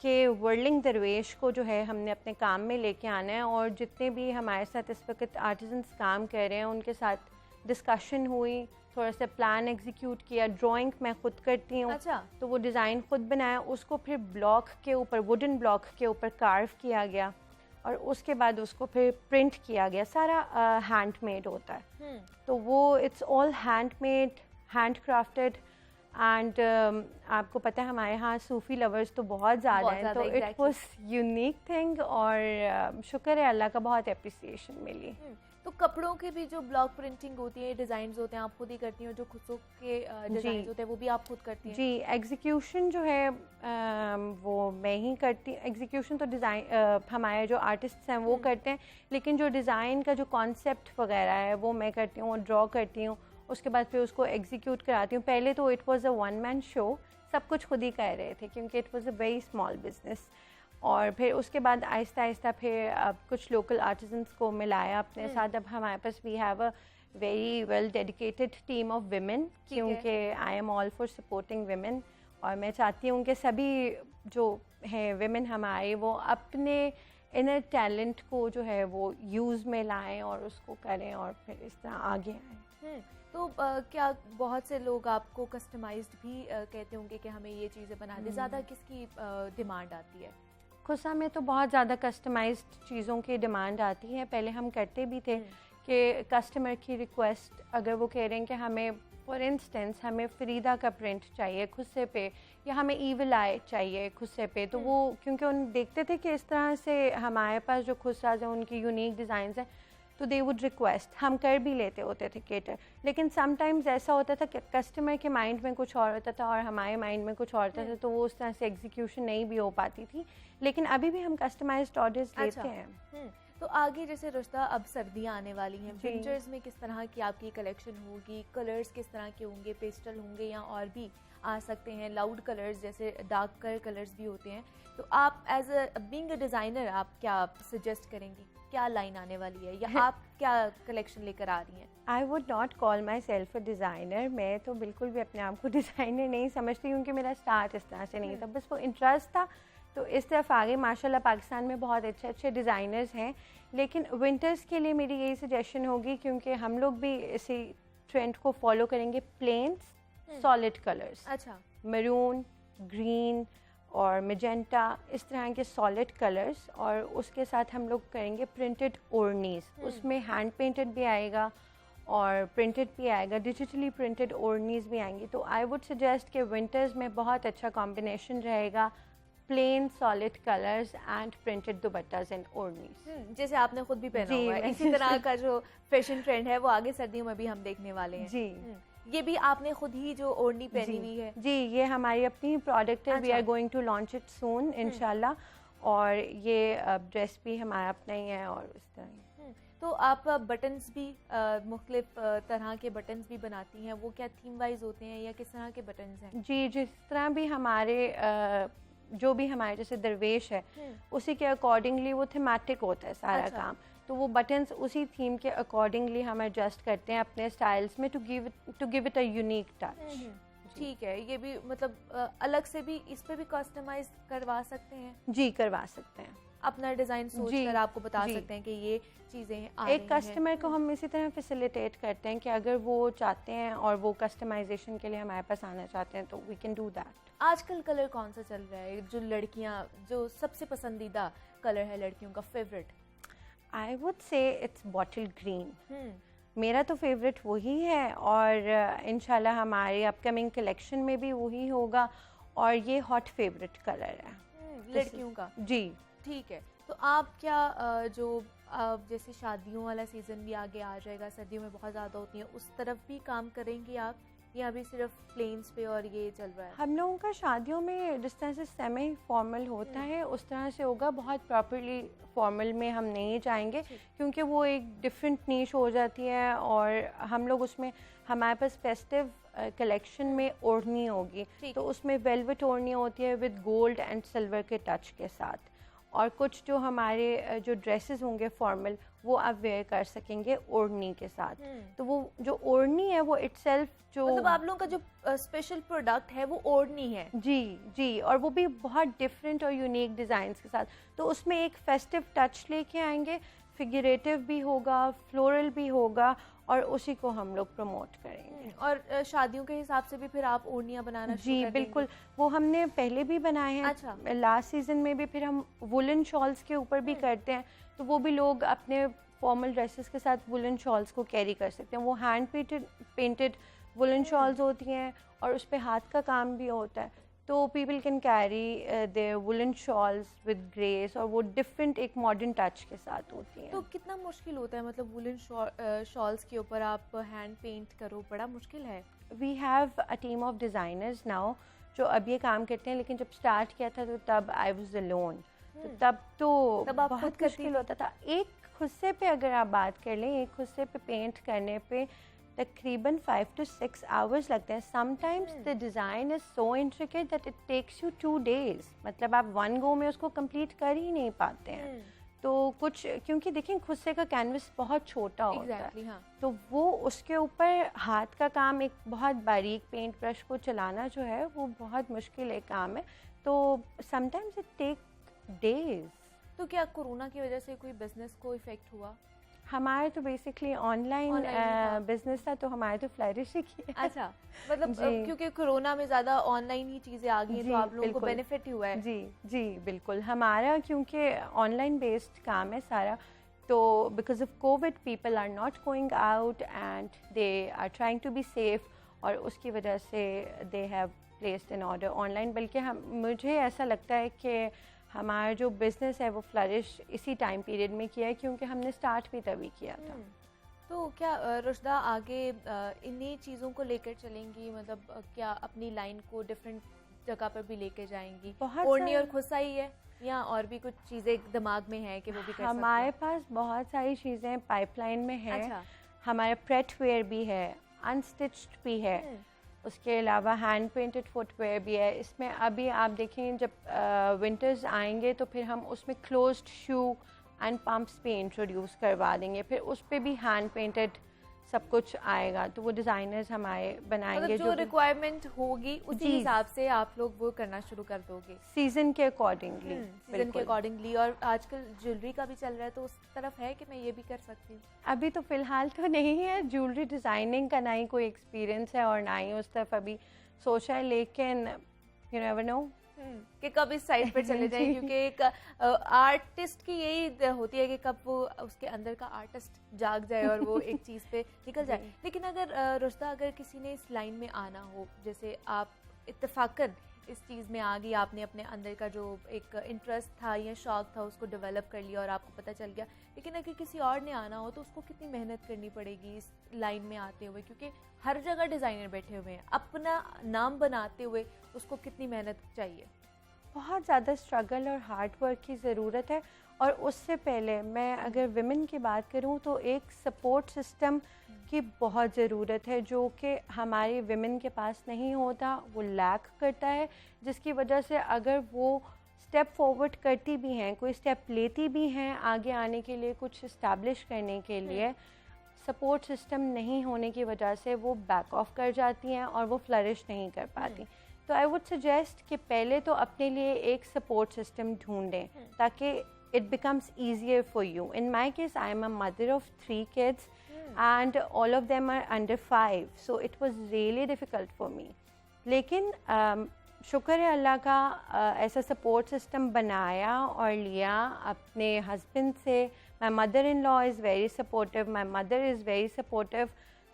कि वर्लिंग दरवेश को जो है हमने अपने काम में लेके आना है। और जितने भी हमारे साथ इस वक्त आर्टिजन्स काम कर रहे हैं उनके साथ डिस्कशन हुई, थोड़ा सा प्लान एग्जीक्यूट किया। ड्राइंग मैं खुद करती हूँ। अच्छा। तो वो डिज़ाइन खुद बनाया, उसको फिर ब्लॉक के ऊपर, वुडन ब्लॉक के ऊपर कार्व किया गया, और उसके बाद उसको फिर प्रिंट किया गया। सारा हैंडमेड होता है। तो वो it's all handmade, hand crafted. And आपको पता है हमारे यहाँ सूफ़ी लवर्स तो बहुत ज़्यादा हैं, तो इट वाज यूनिक थिंग, और शुक्र है अल्लाह का, बहुत एप्रिसिएशन मिली। तो कपड़ों के भी जो ब्लॉक प्रिंटिंग होती है, डिज़ाइंस होते हैं, आप खुद ही करती हैं? जो खुद के डिज़ाइन होते हैं वो भी आप खुद करती हैं? जी, एग्जीक्यूशन जो है वो मैं ही करती। एग्जीक्यूशन तो डिज़ाइन हमारे जो आर्टिस्ट्स हैं वो करते हैं, लेकिन जो डिज़ाइन का जो कॉन्सेप्ट वगैरह है वो मैं करती हूँ, ड्रॉ करती हूँ, उसके बाद फिर उसको एग्जीक्यूट कराती हूँ। पहले तो it was a one man show, सब कुछ खुद ही कर रहे थे क्योंकि it was a very small business. और फिर उसके बाद आहिस्ता आहिस्ता फिर अब कुछ लोकल आर्टिजन्स को मिलाया अपने साथ। अब हमारे पास we have a very well dedicated team of women, क्योंकि I am all for supporting women. और मैं चाहती हूँ कि सभी जो हैं विमेन हमारे, वो अपने इनर टैलेंट को जो है वो यूज़ में लाएं और उसको करें और फिर इस तरह आगे आएँ। तो क्या बहुत से लोग आपको कस्टमाइज्ड भी कहते होंगे कि हमें ये चीज़ें बना दें? ज़्यादा किसकी डिमांड आती है? खुसा में तो बहुत ज़्यादा कस्टमाइज्ड चीज़ों की डिमांड आती है। पहले हम करते भी थे कि कस्टमर की रिक्वेस्ट अगर वो कह रहे हैं कि हमें फॉर इंस्टेंस हमें फरीदा का प्रिंट चाहिए खुस्से पे, या हमें ईविल आई चाहिए खुस्से पे, तो वो क्योंकि उन देखते थे कि इस तरह से हमारे पास जो खुस्साज हैं उनकी यूनिक डिज़ाइंस हैं, तो दे वुड रिक्वेस्ट, हम कर भी लेते होते थे केटर। लेकिन समटाइम्स ऐसा होता था कि कस्टमर के माइंड में कुछ और होता था और हमारे माइंड में कुछ और होता था, तो वो उस तरह से एग्जीक्यूशन नहीं भी हो पाती थी। लेकिन अभी भी हम कस्टमाइज्ड ऑर्डर्स लेते हैं। तो आगे जैसे रुश्ता अब सर्दियाँ आने वाली हैं, विंटर्स में किस तरह की आपकी कलेक्शन होगी, कलर्स किस तरह के होंगे, पेस्टल होंगे या और भी आ सकते हैं, लाउड कलर्स जैसे डार्क कलर्स भी होते हैं, तो आप as a being a designer आप क्या सजेस्ट करेंगी, क्या लाइन आने वाली है या आप क्या कलेक्शन लेकर आ रही हैं? I would not call my self a designer, मैं तो बिल्कुल भी अपने आप को डिज़ाइनर नहीं समझती क्योंकि मेरा स्टार्ट इस तरह से नहीं था, बस वो इंटरेस्ट था तो इस तरफ आगे। माशाल्लाह पाकिस्तान में बहुत अच्छे अच्छे डिज़ाइनर्स हैं, लेकिन विंटर्स के लिए मेरी यही सजेशन होगी, क्योंकि हम लोग भी इसी ट्रेंड को फॉलो करेंगे, प्लेन्स सॉलिड कलर्स, अच्छा, मरून, ग्रीन और मेजेंटा, इस तरह के सॉलिड कलर्स, और उसके साथ हम लोग करेंगे प्रिंटेड ओढ़नीज़, उसमें हैंड पेंटेड भी आएगा और प्रिंटेड भी आएगा, डिजिटली प्रिंटेड ओढ़नीज़ भी आएंगी। तो आई वुड सजेस्ट कि विंटर्स में बहुत अच्छा कॉम्बिनेशन रहेगा, plain solid colours and printed dupattas and ओढ़नीज़। जैसे आपने खुद भी पहना हुआ है, इसी तरह का जो फैशन ट्रेंड है वो आगे सर्दियों में भी हम देखने वाले हैं जी। ये भी आपने खुद ही जो ओढ़नी पहनी हुई है? जी, ये हमारी अपनी प्रोडक्ट है, वी अच्छा। Are going to launch it soon इंशाल्लाह, और ये ड्रेस भी हमारा अपना ही है और इस तरह। तो आप बटन्स भी मुख्तलिफ तरह के बटन्स भी बनाती हैं, वो क्या थीम वाइज होते हैं या किस तरह के बटन्स हैं? जी, जिस तरह भी हमारे जो भी हमारे जैसे दरवेश है उसी के अकॉर्डिंगली वो थीमेटिक होता है सारा अच्छा। काम, तो वो बटन्स उसी थीम के अकॉर्डिंगली हम एडजस्ट करते हैं अपने स्टाइल्स में, to give it a unique touch. ठीक है, ये भी मतलब अलग से भी इस पे भी कस्टमाइज करवा सकते हैं? जी, करवा सकते हैं, अपना डिजाइन सोचकर आपको बता सकते हैं कि ये चीजें आ रही एक कस्टमर को हम इसी तरह फैसिलिटेट करते हैं कि अगर वो चाहते हैं और वो कस्टमाइजेशन के लिए हमारे पास आना चाहते हैं तो वी कैन डू दैट। आजकल कलर कौन सा चल रहा है जो लड़कियां, जो सबसे पसंदीदा कलर है लड़कियों का फेवरेट? आई वुड से इट्स बॉटल ग्रीन, मेरा तो फेवरेट वही है, और इंशाल्लाह हमारे अपकमिंग कलेक्शन में भी वही होगा, और ये हॉट फेवरेट कलर है लड़कियों का। जी ठीक है, तो आप क्या जो जैसे शादियों वाला सीज़न भी आगे आ जाएगा, सर्दियों में बहुत ज़्यादा होती हैं, उस तरफ भी काम करेंगी आप या अभी सिर्फ प्लेन्स पे और ये चल रहा है? हम लोगों का शादियों में जिस तरह से सेमी फॉर्मल होता है उस तरह से होगा, बहुत प्रॉपरली फॉर्मल में हम नहीं जाएंगे क्योंकि वो एक डिफरेंट नीश हो जाती है, और हम लोग उसमें हमारे पास फेस्टिव कलेक्शन में ओढ़नी होगी, तो उसमें वेलवेट ओढ़नी होती है विद गोल्ड एंड सिल्वर के टच के साथ, और कुछ जो हमारे जो ड्रेसेस होंगे फॉर्मल वो आप वेयर कर सकेंगे ओढ़नी के साथ। तो वो जो ओढ़नी है वो इटसेल्फ जो मतलब आप लोगों का जो स्पेशल प्रोडक्ट है वो ओढ़नी है? जी जी, और वो भी बहुत डिफरेंट और यूनिक डिज़ाइंस के साथ, तो उसमें एक फेस्टिव टच लेके आएंगे, फिगरेटिव भी होगा, फ्लोरल भी होगा, और उसी को हम लोग प्रमोट करेंगे। और शादियों के हिसाब से भी फिर आप ओढ़नियाँ बनाना शुरू जी कर बिल्कुल, वो हमने पहले भी बनाए हैं। अच्छा। लास्ट सीजन में भी फिर हम वुलन शॉल्स के ऊपर भी करते हैं, तो वो भी लोग अपने फॉर्मल ड्रेसेस के साथ वुलन शॉल्स को कैरी कर सकते हैं। वो हैंड पेंटेड वुलन शॉल्स होती हैं और उस पर हाथ का काम भी होता है, तो people can carry their woollen shawls with grace, और वो डिफरेंट एक मॉडर्न टच के साथ होती हैं। तो कितना मुश्किल होता है, मतलब वुलन शॉल्स के ऊपर आप हैंड पेंट करो, बड़ा मुश्किल है? We have a team of designers now जो अब ये काम करते हैं, लेकिन जब स्टार्ट किया था तो तब आई वाज अलोन, तो तब आप बहुत खुद मुश्किल होता था। एक खुस्से पे अगर आप बात कर लें, एक खुस्से पे पेंट करने पे तकरीबन 5 to 6 hours लगते हैं। Sometimes the design is so intricate that it takes you 2 days, मतलब आप 1 go में उसको कंप्लीट कर ही नहीं पाते हैं। तो कुछ क्योंकि देखें खुस्से का कैनवस बहुत छोटा होता है, हाँ। तो वो उसके ऊपर हाथ का काम, एक बहुत बारीक पेंट ब्रश को चलाना जो है वो बहुत मुश्किल एक काम है, तो समटाइम्स इट टेक डेज। तो क्या कोरोना की वजह से कोई बिजनेस को इफेक्ट हुआ? हमारे तो बेसिकली ऑनलाइन Online ही था। बिजनेस था, तो हमारे तो फ्लरिश ही किया। अच्छा, मतलब जी। क्योंकि कोरोना में ज़्यादा ऑनलाइन ही चीज़ें आ गई हैं, तो जी, आप लोगों को बिल्कुल। बेनिफिट ही हुआ है। जी जी बिल्कुल, हमारा क्योंकि ऑनलाइन बेस्ड काम है सारा, तो because of COVID people are not going out and they are trying to be safe, और उसकी वजह से they have placed an order online. बल्कि हम, मुझे ऐसा लगता है कि हमारा जो बिज़नेस है वो फ्लरिश इसी टाइम पीरियड में किया है, क्योंकि हमने स्टार्ट भी तभी किया था। तो क्या रुशदा आगे इन्हीं चीज़ों को लेकर चलेंगी, मतलब क्या अपनी लाइन को डिफरेंट जगह पर भी लेके जाएंगी? बहुत ओढ़नी और सारे- खुस्सा ही है या और भी कुछ चीज़ें दिमाग में है कि वो भी कर हमारे सकते पास बहुत सारी चीज़ें पाइपलाइन में हैं? है। अच्छा। हमारे प्रेट वेयर भी है, अनस्टिच्ड भी है, उसके अलावा हैंड पेंटेड फुटवेयर भी है। इसमें अभी आप देखें जब विंटर्स आएंगे तो फिर हम उसमें क्लोज्ड शू एंड पम्प्स भी इंट्रोड्यूस करवा देंगे, फिर उस पर भी हैंड पेंटेड सब कुछ आएगा, तो वो डिज़ाइनर्स हमारे बनाएंगे। मतलब जो रिक्वायरमेंट होगी उसी जी। हिसाब से आप लोग वो करना शुरू कर दोगे सीजन के अकॉर्डिंगली। सीजन के अकॉर्डिंगली। और आजकल ज्वेलरी का भी चल रहा है, तो उस तरफ है कि मैं ये भी कर सकती हूँ? अभी तो फ़िलहाल तो नहीं है ज्वेलरी डिज़ाइनिंग का, ना ही कोई एक्सपीरियंस है और ना ही उस तरफ अभी सोचा है, लेकिन यू नेवर नो कि कब इस साइड पे चले जाएं, जी। क्योंकि एक आर्टिस्ट की यही होती है कि कब वो उसके अंदर का आर्टिस्ट जाग जाए और वो एक चीज़ पे निकल जाए। लेकिन अगर रुशदा, अगर किसी ने इस लाइन में आना हो, जैसे आप इत्तेफाकन इस चीज़ में आ गई, आपने अपने अंदर का जो एक इंटरेस्ट था या शौक था उसको डेवलप कर लिया और आपको पता चल गया, लेकिन अगर किसी और ने आना हो तो उसको कितनी मेहनत करनी पड़ेगी इस लाइन में आते हुए? क्योंकि हर जगह डिज़ाइनर बैठे हुए हैं, अपना नाम बनाते हुए उसको कितनी मेहनत चाहिए? बहुत ज़्यादा स्ट्रगल और हार्ड वर्क की ज़रूरत है। और उससे पहले मैं अगर विमेन की बात करूं तो एक सपोर्ट सिस्टम की बहुत ज़रूरत है, जो कि हमारी विमेन के पास नहीं होता, वो लैक करता है, जिसकी वजह से अगर वो स्टेप फॉरवर्ड करती भी हैं, कोई स्टेप लेती भी हैं आगे आने के लिए, कुछ इस्टेब्लिश करने के लिए, सपोर्ट सिस्टम नहीं होने की वजह से वो बैक ऑफ कर जाती हैं और वो फ्लरिश नहीं कर पाती। तो आई वुड सजेस्ट कि पहले तो अपने लिए एक सपोर्ट सिस्टम ढूंढें ताकि it becomes easier for you. In my case, I am a mother of 3 kids and all of them are under 5. So it was really difficult for me. लेकिन शुक्र है अल्लाह का, ऐसा सपोर्ट सिस्टम बनाया और लिया अपने हस्बैंड से। My mother in law is very supportive, my mother is very supportive.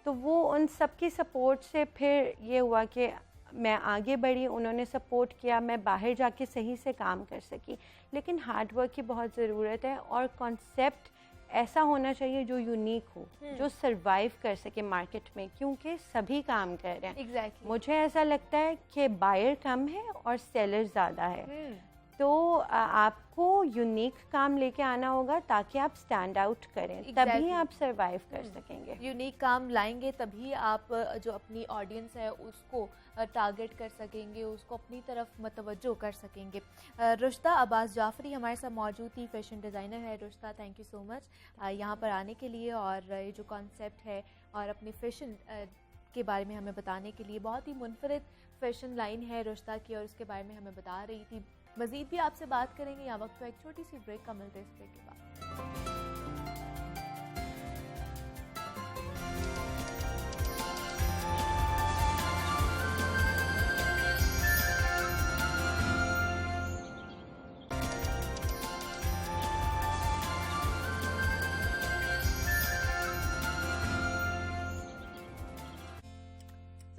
तो वो उन सब की सपोर्ट से फिर ये हुआ कि मैं आगे बढ़ी, उन्होंने सपोर्ट किया, मैं बाहर जाके सही से काम कर सकी। लेकिन हार्ड वर्क की बहुत ज़रूरत है और कॉन्सेप्ट ऐसा होना चाहिए जो यूनिक हो, जो सरवाइव कर सके मार्केट में, क्योंकि सभी काम कर रहे हैं। Exactly. मुझे ऐसा लगता है कि बायर कम है और सेलर ज़्यादा है। तो आपको यूनिक काम लेके आना होगा ताकि आप स्टैंड आउट करें, तभी आप सरवाइव कर सकेंगे। यूनिक काम लाएंगे तभी आप जो अपनी ऑडियंस है उसको टारगेट कर सकेंगे, उसको अपनी तरफ मतवज्जो कर सकेंगे। रुशदा अब्बास जाफरी हमारे साथ मौजूद थी, फैशन डिज़ाइनर है। Rushda, thank you so much यहाँ पर आने के लिए और ये जो कॉन्सेप्ट है और अपनी फैशन के बारे में हमें बताने के लिए। बहुत ही मुनफरिद फैशन लाइन है रुशदा की और उसके बारे में हमें बता रही थी। मज़ीद भी आपसे बात करेंगे, यहाँ वक्त तो एक छोटी सी ब्रेक का मिलते हैं, इस ब्रेक के बाद।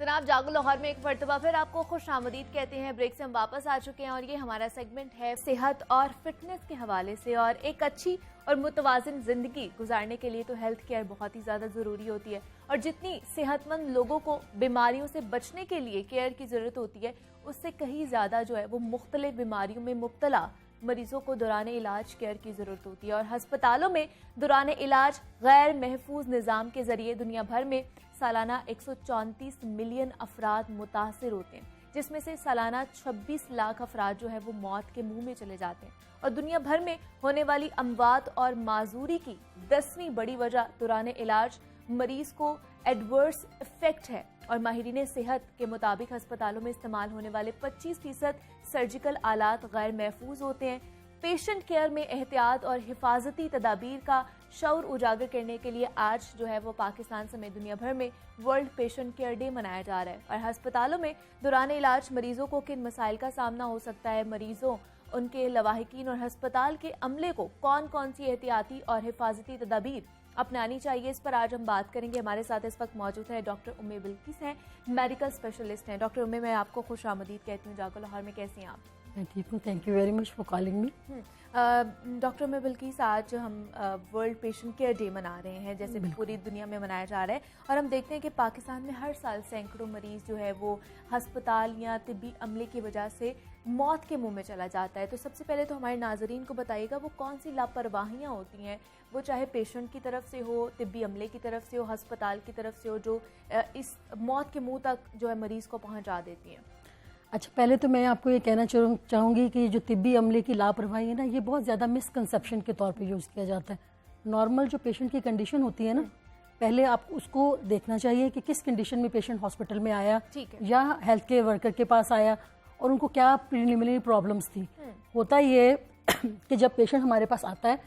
जनाब जागो लाहौर में एक मरतबा फिर आपको खुश आमदीद कहते हैं। ब्रेक से हम वापस आ चुके हैं और ये हमारा सेगमेंट है सेहत और फिटनेस के हवाले से। और एक अच्छी और मुतवाज़िन ज़िंदगी गुजारने के लिए तो हेल्थ केयर बहुत ही ज़्यादा ज़रूरी होती है और जितनी सेहतमंद लोगों को बीमारियों से बचने के लिए केयर की ज़रूरत होती है, उससे कहीं ज़्यादा जो है वो मुख्तलिफ बीमारियों में मुब्तला मरीजों को दौरान इलाज केयर की ज़रूरत होती है। और हस्पतालों में दौरान इलाज गैर महफूज निज़ाम के ज़रिए दुनिया भर में सालाना 134 मिलियन अफराद मुतासिर होते हैं, जिसमें से सालाना 26 लाख अफराद जो है वो मौत के मुंह में चले जाते हैं। और दुनिया भर में होने वाली अमवात और माजूरी की 10वीं बड़ी वजह दौरान इलाज मरीज को एडवर्स इफेक्ट है। और माहिरीन सेहत के मुताबिक अस्पतालों में इस्तेमाल होने वाले 25% सर्जिकल आलात गैर महफूज होते हैं। पेशेंट केयर में एहतियात और हिफाजती तदाबीर का शऊर उजागर करने के लिए आज जो है वो पाकिस्तान समेत दुनिया भर में वर्ल्ड पेशेंट केयर डे मनाया जा रहा है। और अस्पतालों में दौरान इलाज मरीजों को किन मसाइल का सामना हो सकता है, मरीजों, उनके लवाहिकीन और अस्पताल के अमले को कौन कौन सी एहतियाती और हिफाजती तदाबीर अपनानी चाहिए, इस पर आज हम बात करेंगे। हमारे साथ इस वक्त मौजूद है डॉक्टर उम्मे बिल्किस हैं, मेडिकल स्पेशलिस्ट हैं। डॉक्टर उम्मे, मैं आपको खुश आमदीद कहती हूँ जागो लाहौर में। कैसी हैं आप? मैं ठीक हूँ, thank you very much for calling me. Doctor Umme Bilkis, आज हम वर्ल्ड पेशेंट केयर डे मना रहे हैं, जैसे पूरी दुनिया में मनाया जा रहा है, और हम देखते हैं कि पाकिस्तान में हर साल सैकड़ों मरीज जो है वो अस्पताल या तिब्बी अमले की वजह से मौत के मुंह में चला जाता है। तो सबसे पहले तो हमारे नाजरीन को बताइएगा वो कौन सी लापरवाहियाँ होती हैं, वो चाहे पेशेंट की तरफ से हो, तिब्बी अमले की तरफ से हो, अस्पताल की तरफ से हो, जो इस मौत के मुंह तक जो है मरीज़ को पहुंचा देती हैं। अच्छा, पहले तो मैं आपको ये कहना चाहूँगी कि जो तिब्बी अमले की लापरवाही है ना, ये बहुत ज़्यादा मिसकंसेप्शन के तौर पे यूज़ किया जाता है। नॉर्मल जो पेशेंट की कंडीशन होती है ना, पहले आप उसको देखना चाहिए कि किस कंडीशन में पेशेंट हॉस्पिटल में आया या हेल्थ केयर वर्कर के पास आया और उनको क्या प्रीलिमिनरी प्रॉब्लम्स थी। होता ये कि जब पेशेंट हमारे पास आता है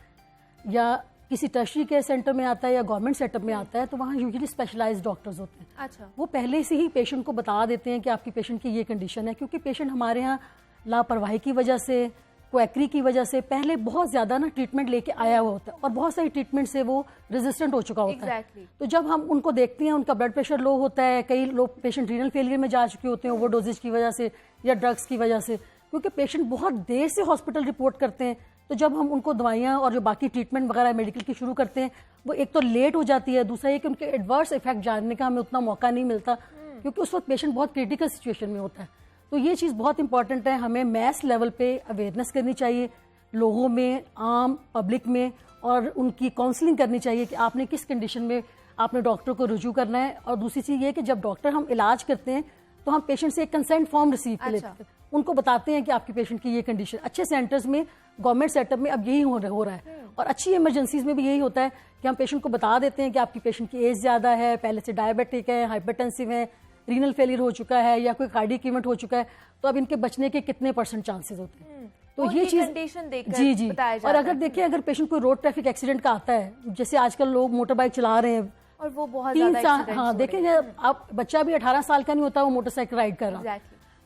या किसी टर्शरी केयर सेंटर में आता है या गवर्नमेंट सेटअप में आता है, तो वहाँ यूजुअली स्पेशलाइज्ड डॉक्टर्स होते हैं। अच्छा। वो पहले से ही पेशेंट को बता देते हैं कि आपकी पेशेंट की ये कंडीशन है, क्योंकि पेशेंट हमारे यहाँ लापरवाही की वजह से, क्वैकरी की वजह से पहले बहुत ज़्यादा ना ट्रीटमेंट लेके आया हुआ होता है और बहुत सारी ट्रीटमेंट से वो रेजिस्टेंट हो चुका होता है। तो जब हम उनको देखते हैं, उनका ब्लड प्रेशर लो होता है, कई लोग पेशेंट रीनल फेलियर में जा चुके होते हैं ओवरडोजेज की वजह से या ड्रग्स की वजह से, क्योंकि पेशेंट बहुत देर से हॉस्पिटल रिपोर्ट करते हैं। तो जब हम उनको दवाइयाँ और जो बाकी ट्रीटमेंट वगैरह मेडिकल की शुरू करते हैं, वो एक तो लेट हो जाती है, दूसरा ये कि उनके एडवर्स इफेक्ट जानने का हमें उतना मौका नहीं मिलता, क्योंकि उस वक्त पेशेंट बहुत क्रिटिकल सिचुएशन में होता है। तो ये चीज़ बहुत इंपॉर्टेंट है, हमें मैस लेवल पे अवेयरनेस करनी चाहिए लोगों में, आम पब्लिक में, और उनकी काउंसलिंग करनी चाहिए कि आपने किस कंडीशन में आपने डॉक्टर को रुजू करना है। और दूसरी चीज़ ये कि जब डॉक्टर हम इलाज करते हैं तो हम पेशेंट से एक कंसेंट फॉर्म रिसीव कर लेते हैं, उनको बताते हैं कि आपकी पेशेंट की ये कंडीशन। अच्छे सेंटर्स में, गवर्नमेंट सेटअप में अब यही हो रहा है, और अच्छी इमरजेंसीज में भी यही होता है कि हम पेशेंट को बता देते हैं कि आपकी पेशेंट की एज ज़्यादा है, पहले से डायबिटिक है, हाइपरटेंसिव है, रीनल फेलियर हो चुका है या कोई कार्डियक इवेंट हो चुका है, तो अब इनके बचने के कितने % चांसेस होते हैं। तो ये चीज़ जी। और अगर देखिए, अगर पेशेंट कोई रोड ट्रैफिक एक्सीडेंट का आता है, जैसे आजकल लोग मोटर बाइक चला रहे हैं और वो बहुत ज़्यादा, हाँ देखेंगे आप, बच्चा भी 18 साल का नहीं होता वो मोटरसाइकिल राइड कर रहा है,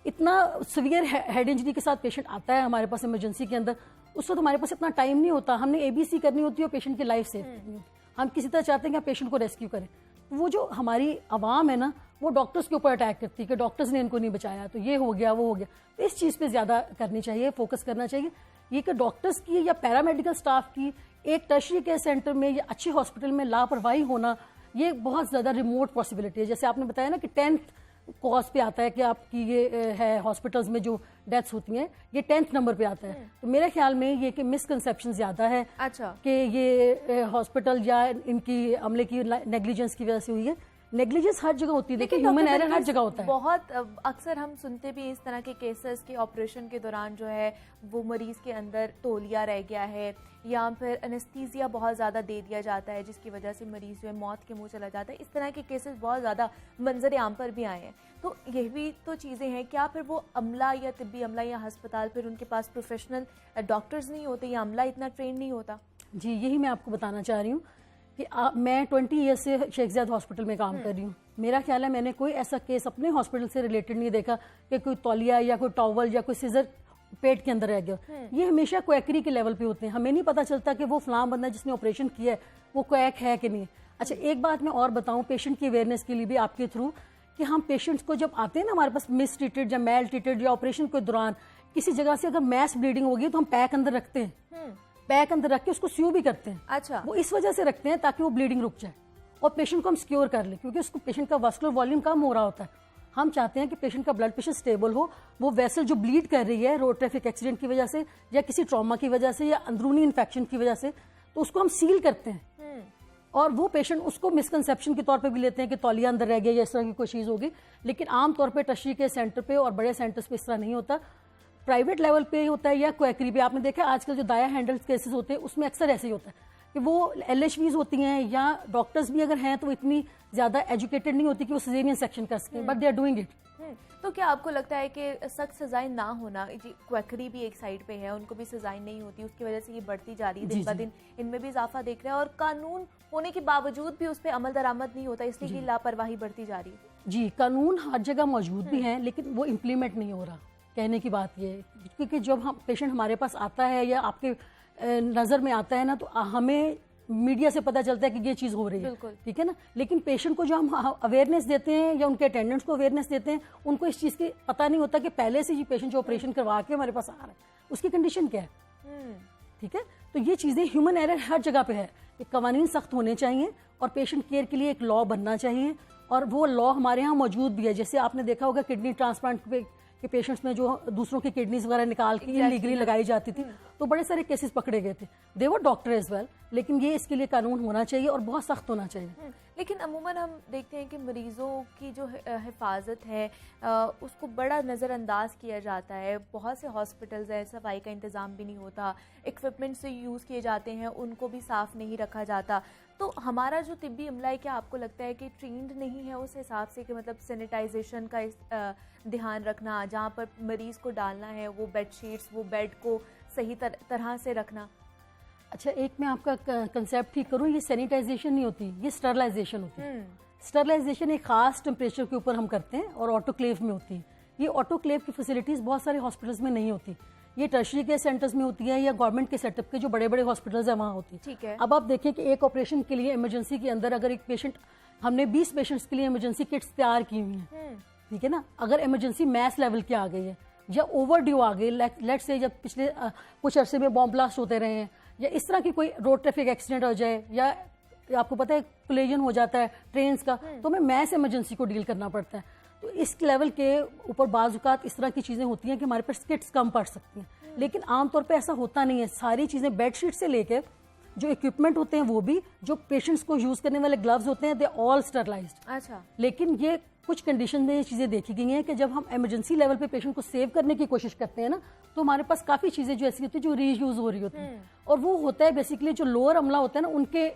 इतना सीवियर हेड इंजरी के साथ पेशेंट आता है हमारे पास इमरजेंसी के अंदर, उस वक्त हमारे पास इतना टाइम नहीं होता, हमने ABC करनी होती है, पेशेंट की लाइफ सेव करनी है, हम किसी तरह चाहते हैं कि पेशेंट को रेस्क्यू करें। वो जो हमारी आवाम है ना, वो डॉक्टर्स के ऊपर अटैक करती है कि डॉक्टर्स ने इनको नहीं बचाया, तो ये हो गया, वो हो गया। तो इस चीज़ पे ज़्यादा करनी चाहिए, फोकस करना चाहिए, ये कि डॉक्टर्स की या पैरामेडिकल स्टाफ की एक टर्शरी केयर सेंटर में या अच्छे हॉस्पिटल में लापरवाही होना, ये बहुत ज़्यादा रिमोट पॉसिबिलिटी है। जैसे आपने बताया ना कि 10th कॉज पे आता है कि आपकी ये है हॉस्पिटल्स में जो डेथ्स होती हैं, ये 10th नंबर पे आता है। तो मेरे ख्याल में ये कि मिसकंसेप्शन ज़्यादा है। अच्छा। कि ये हॉस्पिटल या इनकी अमले की नेग्लिजेंस की वजह से हुई है। नेग्लिजेंस हर जगह होती है, देखिए ह्यूमन एरर हर जगह होता है। बहुत अक्सर हम सुनते भी इस तरह के केसेस के ऑपरेशन के दौरान जो है वो मरीज के अंदर तौलिया रह गया है या फिर एनेस्थीसिया बहुत ज़्यादा दे दिया जाता है, जिसकी वजह से मरीज जो है मौत के मुंह चला जाता है। इस तरह के केसेस बहुत ज़्यादा मंजर आम पर भी आए हैं। तो ये भी तो चीज़ें हैं, क्या फिर वो अमला या तिब्बी अमला या अस्पताल फिर उनके पास प्रोफेशनल डॉक्टर्स नहीं होते या अमला इतना ट्रेन नहीं होता? जी, यही मैं आपको बताना चाह रही हूँ कि मैं 20 ईयर्स से शेख ज़ायद हॉस्पिटल में काम कर रही हूँ। मेरा ख्याल है मैंने कोई ऐसा केस अपने हॉस्पिटल से रिलेटेड नहीं देखा कि कोई तौलिया या कोई टॉवल या कोई सीजर पेट के अंदर रह गया। ये हमेशा क्वैकरी के लेवल पे होते हैं, हमें नहीं पता चलता कि वो फलां बंदा जिसने ऑपरेशन किया है वो क्वैक है कि नहीं। अच्छा, एक बात मैं और बताऊँ पेशेंट की अवेयरनेस के लिए भी आपके थ्रू, कि हम पेशेंट्स को जब आते हैं ना हमारे पास मिस ट्रीटेड या मेल ट्रीटेड या ऑपरेशन के दौरान किसी जगह से अगर मैस ब्लीडिंग होगी तो हम पैक अंदर रखते हैं, पैक अंदर रख के उसको स्यू भी करते हैं। अच्छा। वो इस वजह से रखते हैं ताकि वो ब्लीडिंग रुक जाए और पेशेंट को हम सिक्योर कर लें, क्योंकि उसको पेशेंट का वास्कुलर वॉल्यूम कम हो रहा होता है। हम चाहते हैं कि पेशेंट का ब्लड प्रेशर स्टेबल हो, वो वेसल जो ब्लीड कर रही है रोड ट्रैफिक एक्सीडेंट की वजह से या किसी ट्रॉमा की वजह से या अंदरूनी इन्फेक्शन की वजह से, तो उसको हम सील करते हैं। और वो पेशेंट उसको मिसकंसेप्शन के तौर पे भी लेते हैं कि तौलिया अंदर रह गया या इस तरह की कोई चीज़ होगी, लेकिन आमतौर पर टर्शरी के सेंटर पे और बड़े सेंटर्स पे इस तरह नहीं होता, प्राइवेट लेवल पे होता है या क्वैकरी पे। आपने देखा आजकल जो दाया हैंडल्स केसेस होते हैं उसमें अक्सर ऐसे ही होता है कि वो LHVs होती हैं या डॉक्टर्स भी अगर हैं तो इतनी ज़्यादा एजुकेटेड नहीं होती कि वो सिजेरियन सेक्शन कर सकें, but they are doing it. तो क्या आपको लगता है कि सख्त सजाएं ना होना, जी क्वैकरी भी एक साइड पे है, उनको भी सजाएं नहीं होती, उसकी वजह से ये बढ़ती जा रही है दिन ब दिन, इनमें भी इजाफा देख रहे हैं, और कानून होने के बावजूद भी उस पर अमल दरामद नहीं होता, इसलिए कि लापरवाही बढ़ती जा रही है। जी, कानून हर जगह मौजूद भी हैं लेकिन वो इम्प्लीमेंट नहीं हो रहा। कहने की बात ये है क्योंकि जब हम पेशेंट हमारे पास आता है या आपके नज़र में आता है ना, तो हमें मीडिया से पता चलता है कि ये चीज़ हो रही है, ठीक है ना, लेकिन पेशेंट को जो हम अवेयरनेस देते हैं या उनके अटेंडेंट्स को अवेयरनेस देते हैं, उनको इस चीज़ की पता नहीं होता कि पहले से ही पेशेंट जो ऑपरेशन करवा के हमारे पास आ रहा है उसकी कंडीशन क्या है। ठीक है, तो ये चीज़ें ह्यूमन एरर हर जगह पे है। कवानीन सख्त होने चाहिए और पेशेंट केयर के लिए एक लॉ बनना चाहिए, और वो लॉ हमारे यहाँ मौजूद भी है। जैसे आपने देखा होगा किडनी ट्रांसप्लांट के पेशेंट्स में जो दूसरों की किडनीज वगैरह निकाल के इलीगली लगाई जाती थी, तो बड़े सारे केसेस पकड़े गए थे। दे वर डॉक्टर एज वेल, लेकिन ये इसके लिए कानून होना चाहिए और बहुत सख्त होना चाहिए। लेकिन अमूमन हम देखते हैं कि मरीजों की जो हिफाजत है उसको बड़ा नज़रअंदाज किया जाता है। बहुत से हॉस्पिटल्स हैं, सफाई का इंतज़ाम भी नहीं होता, इक्विपमेंट्स जो यूज़ किए जाते हैं उनको भी साफ़ नहीं रखा जाता। तो हमारा जो तिब्बी अमला है, क्या आपको लगता है कि ट्रेंड नहीं है उस हिसाब से कि मतलब सैनिटाइजेशन का ध्यान रखना, जहाँ पर मरीज़ को डालना है वो बेडशीट्स, वो बेड को सही तरह से रखना? अच्छा, एक मैं आपका कंसेप्ट ठीक करूँ, ये सैनिटाइजेशन नहीं होती, ये स्टरलाइजेशन होती है। स्टरलाइजेशन एक खास टेम्परेचर के ऊपर हम करते हैं और ऑटोक्लेव में होती है। ये ऑटोक्लेव की फैसिलिटीज़ बहुत सारे हॉस्पिटल्स में नहीं होती, ये टर्शरी के सेंटर्स में होती है या गवर्नमेंट के सेटअप के जो बड़े बड़े हॉस्पिटल्स हैं वहाँ होती है। ठीक है। अब आप देखें कि एक ऑपरेशन के लिए इमरजेंसी के अंदर अगर एक पेशेंट, हमने 20 पेशेंट्स के लिए इमरजेंसी किट्स तैयार की हुई हैं, ठीक है ना, अगर इमरजेंसी मैस लेवल की आ गई है या ओवर ड्यू आ गई, लेट्स से जब पिछले कुछ अरसे में बॉम्ब ब्लास्ट होते रहे हैं या इस तरह की कोई रोड ट्रैफिक एक्सीडेंट हो जाए या आपको पता है कोलिजन हो जाता है ट्रेन्स का, तो हमें मैस इमरजेंसी को डील करना पड़ता है। तो इस लेवल के ऊपर बाज़-औक़ात इस तरह की चीज़ें होती हैं कि हमारे पास किट्स कम पड़ सकती हैं, लेकिन आमतौर पे ऐसा होता नहीं है। सारी चीज़ें बेडशीट से लेके जो इक्विपमेंट होते हैं वो भी, जो पेशेंट्स को यूज़ करने वाले ग्लव्स होते हैं, दे ऑल स्टरलाइज्ड। अच्छा, लेकिन ये कुछ कंडीशन में ये चीज़ें देखी गई हैं कि जब हम इमरजेंसी लेवल पे पेशेंट को सेव करने की कोशिश करते हैं ना, तो हमारे पास काफ़ी चीज़ें जो ऐसी होती है जो रीयूज़ हो रही होती हैं, और वो होता है बेसिकली जो लोअर अमला होता है ना, उनके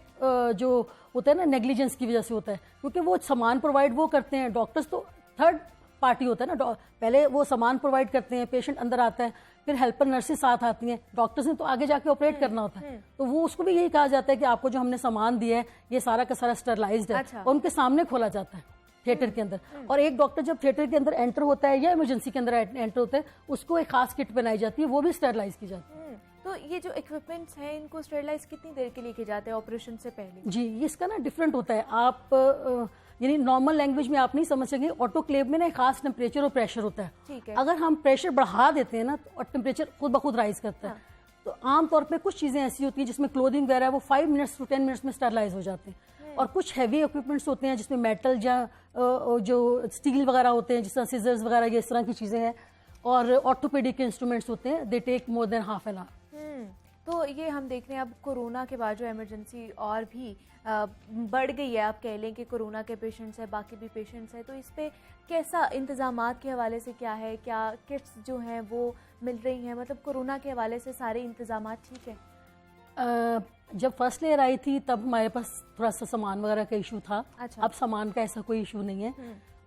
जो होता है ना नेग्लिजेंस की वजह से होता है, क्योंकि वो सामान प्रोवाइड वो करते हैं। डॉक्टर्स तो थर्ड पार्टी होता है ना, पहले वो सामान प्रोवाइड करते हैं, पेशेंट अंदर आता है, फिर हेल्पर नर्सेज साथ आती हैं, डॉक्टर्स ने तो आगे जाके ऑपरेट करना होता है। तो वो उसको भी यही कहा जाता है कि आपको जो हमने सामान दिया है ये सारा का सारा स्टरलाइज्ड है। अच्छा। और उनके सामने खोला जाता है थिएटर के अंदर, और एक डॉक्टर जब थिएटर के अंदर एंटर होता है या इमरजेंसी के अंदर एंटर होता है, उसको एक खास किट बनाई जाती है, वो भी स्टरलाइज की जाती है। तो ये जो इक्विपमेंट्स हैं इनको स्टरलाइज कितनी देर के लिए किए जाते हैं ऑपरेशन से पहले? जी, इसका ना डिफरेंट होता है। आप यानी नॉर्मल लैंग्वेज में आप नहीं समझ सकेंगे, ऑटोक्लेव में ना एक खास टेम्परेचर और प्रेशर होता है। ठीक है। अगर हम प्रेशर बढ़ा देते हैं ना और टेम्परेचर खुद ब खुद राइज करता है, तो आमतौर पे कुछ चीज़ें ऐसी होती हैं जिसमें क्लोथिंग वगैरह वो 5 मिनट्स to 10 मिनट्स में स्टरलाइज हो जाते हैं, और कुछ हैवी इक्विपमेंट्स होते हैं जिसमें मेटल या जो स्टील वगैरह होते हैं, जिस तरह सीजर्स वगैरह, ये इस तरह की चीज़ें हैं, और ऑर्थोपेडिक के इंस्ट्रूमेंट्स होते हैं, they take more than half an hour. तो ये हम देख रहे हैं अब कोरोना के बाद जो इमरजेंसी और भी बढ़ गई है, आप कह लें कि कोरोना के पेशेंट्स हैं, बाकी भी पेशेंट्स हैं, तो इस पे कैसा इंतज़ामात के हवाले से क्या है, क्या किट्स जो हैं वो मिल रही हैं, मतलब कोरोना के हवाले से सारे इंतज़ामात ठीक है? जब फर्स्ट लेयर आई थी तब हमारे पास थोड़ा सा सामान वगैरह का इशू था। अच्छा। अब सामान का ऐसा कोई इशू नहीं है,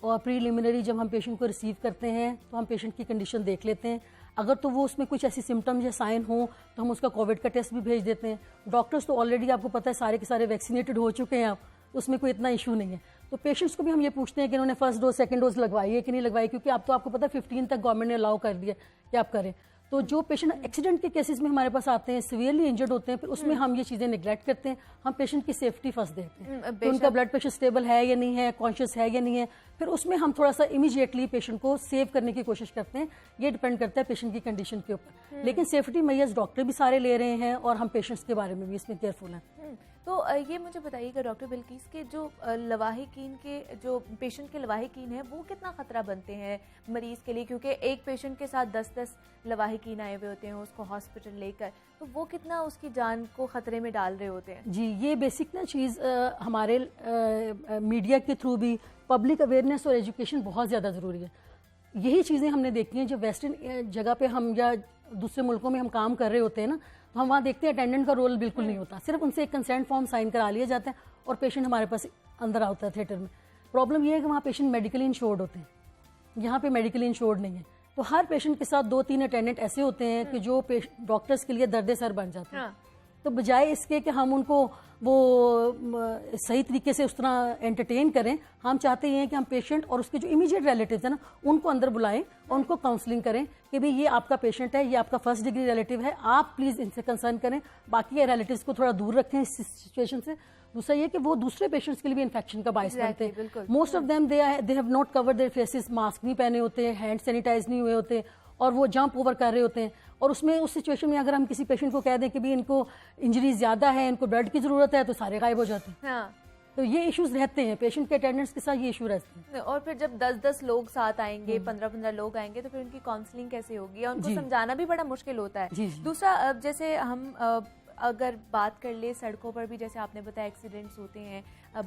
और प्रीलिमिनरी जब हम पेशेंट को रिसीव करते हैं तो हम पेशेंट की कंडीशन देख लेते हैं। अगर तो वो उसमें कुछ ऐसी सिम्टम्स या साइन हो तो हम उसका कोविड का टेस्ट भी भेज देते हैं। डॉक्टर्स तो ऑलरेडी आपको पता है सारे के सारे वैक्सीनेटेड हो चुके हैं, आप उसमें कोई इतना इशू नहीं है। तो पेशेंट्स को भी हम ये पूछते हैं कि इन्होंने फर्स्ट डोज सेकंड डोज लगवाई है कि नहीं लगवाई, क्योंकि अब तो आपको पता है 15 तक गवर्नमेंट ने अलाउ कर दिया कि आप करें। तो जो पेशेंट एक्सीडेंट के केसेस में हमारे पास आते हैं, सीवियरली इंजर्ड होते हैं, फिर उसमें हम ये चीज़ें निगलेक्ट करते हैं। हम पेशेंट की सेफ्टी फर्स्ट देखते हैं कि उनका ब्लड प्रेशर स्टेबल है या नहीं है, कॉन्शियस है या नहीं है, फिर उसमें हम थोड़ा सा इमीडिएटली पेशेंट को सेव करने की कोशिश करते हैं। ये डिपेंड करता है पेशेंट की कंडीशन के ऊपर, लेकिन सेफ्टी मेजर्स डॉक्टर भी सारे ले रहे हैं और हम पेशेंट्स के बारे में भी इसमें केयरफुल हैं। तो ये मुझे बताइएगा डॉक्टर बिल्किस के जो लवाहिकीन के जो पेशेंट के लवाहिकीन हैं वो कितना ख़तरा बनते हैं मरीज़ के लिए, क्योंकि एक पेशेंट के साथ 10-10 लवाहिकीन आए हुए होते हैं उसको हॉस्पिटल लेकर, तो वो कितना उसकी जान को ख़तरे में डाल रहे होते हैं? जी, ये बेसिक ना चीज़ हमारे मीडिया के थ्रू भी पब्लिक अवेयरनेस और एजुकेशन बहुत ज़्यादा ज़रूरी है। यही चीज़ें हमने देखी हैं जो वेस्टर्न जगह पे हम या दूसरे मुल्कों में हम काम कर रहे होते हैं ना, तो हम वहाँ देखते हैं अटेंडेंट का रोल बिल्कुल नहीं होता, सिर्फ उनसे एक कंसेंट फॉर्म साइन करा लिया जाता है और पेशेंट हमारे पास अंदर आता है थिएटर में। प्रॉब्लम ये है कि वहाँ पेशेंट मेडिकली इंश्योर्ड होते हैं, यहाँ पे मेडिकली इंश्योर्ड नहीं है, तो हर पेशेंट के साथ 2-3 अटेंडेंट ऐसे होते हैं कि जो डॉक्टर्स के लिए दर्द सर बन जाते हैं। तो बजाय इसके कि हम उनको वो सही तरीके से उस तरह एंटरटेन करें, हम चाहते हैं कि हम पेशेंट और उसके जो इमीडिएट रिलेटिव्स हैं ना, उनको अंदर बुलाएं और उनको काउंसलिंग करें कि भाई ये आपका पेशेंट है, ये आपका फर्स्ट डिग्री रिलेटिव है, आप प्लीज़ इनसे कंसर्न करें, बाकी के रिलेटिव्स को थोड़ा दूर रखें इस सिचुएशन से। दूसरा ये कि वो दूसरे पेशेंट्स के लिए भी इन्फेक्शन का बायस बनते हैं। Most of them they have not covered their faces, mask नहीं पहने होते, हैंड सैनिटाइज नहीं हुए होते और वो जंप ओवर कर रहे होते हैं। और उसमें उस सिचुएशन में अगर हम किसी पेशेंट को कह दें कि भी इनको इंजरी ज़्यादा है, इनको ब्लड की ज़रूरत है, तो सारे गायब हो जाते हैं। तो ये इश्यूज रहते हैं, पेशेंट के अटेंडेंट्स के साथ ये इशू रहते हैं। और फिर जब 10-10 लोग साथ आएंगे, 15-15 लोग आएंगे, तो फिर उनकी काउंसलिंग कैसे होगी और उनको समझाना भी बड़ा मुश्किल होता है। दूसरा, जैसे हम अगर बात कर ले सड़कों पर भी, जैसे आपने बताया एक्सीडेंट्स होते हैं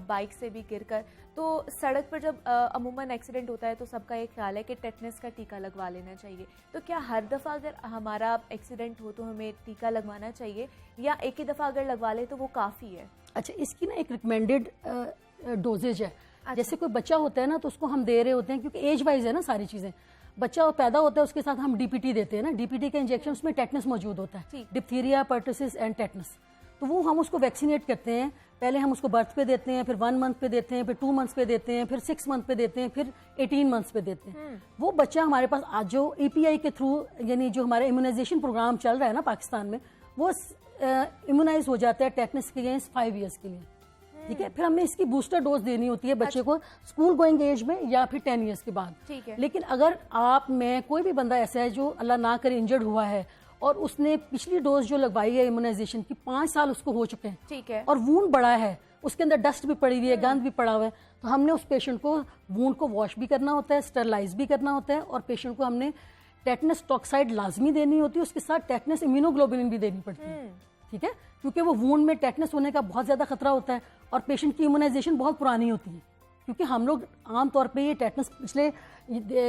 बाइक से भी गिरकर, तो सड़क पर जब अमूमन एक्सीडेंट होता है तो सबका एक ख्याल है कि टेटनस का टीका लगवा लेना चाहिए। तो क्या हर दफ़ा अगर हमारा एक्सीडेंट हो तो हमें टीका लगवाना चाहिए या एक ही दफ़ा अगर लगवा ले तो वो काफ़ी है? अच्छा, इसकी ना एक रिकमेंडेड डोजेज है। जैसे कोई बच्चा होता है ना तो उसको हम दे रहे होते हैं, क्योंकि एज वाइज है ना सारी चीज़ें। बच्चा पैदा होता है उसके साथ हम डीपीटी देते हैं ना, डीपीटी का इंजेक्शन उसमें टेटनस मौजूद होता है, डिप्थीरिया, पर्टुसिस एंड टेटनस। तो वो हम उसको वैक्सीनेट करते हैं। पहले हम उसको बर्थ पे देते हैं, फिर 1 मंथ पे देते हैं, फिर 2 मंथ्स पे देते हैं, फिर 6 मंथ पे देते हैं, फिर 18 मंथ्स पे देते हैं। वो बच्चा हमारे पास आज जो EPI के थ्रू, यानी जो हमारा इम्यूनाइजेशन प्रोग्राम चल रहा है ना पाकिस्तान में, वो इम्यूनाइज हो जाता है टेटनस के अगेंस्ट 5 ईयर्स के लिए। ठीक है, फिर हमें इसकी बूस्टर डोज देनी होती है बच्चे को स्कूल गोइंग एज में या फिर 10 ईयर्स के बाद। ठीक है। लेकिन अगर आप में कोई भी बंदा ऐसा है जो अल्लाह ना करे इंजर्ड हुआ है और उसने पिछली डोज जो लगवाई है इम्यूनाइजेशन की 5 साल उसको हो चुके हैं, ठीक है, और वूंड बड़ा है, उसके अंदर डस्ट भी पड़ी हुई है, गंद भी पड़ा हुआ है, तो हमने उस पेशेंट को वूंड को वॉश भी करना होता है, स्टरलाइज भी करना होता है, और पेशेंट को हमने टेटनस टॉक्साइड लाजमी देनी होती है, उसके साथ टेटनस इम्यूनोग्लोबुलिन भी देनी पड़ती है। ठीक है, क्योंकि वो वूंड में टेटनस होने का बहुत ज़्यादा खतरा होता है और पेशेंट की इम्यूनाइजेशन बहुत पुरानी होती है। क्योंकि हम लोग आमतौर पे ये टेटनस पिछले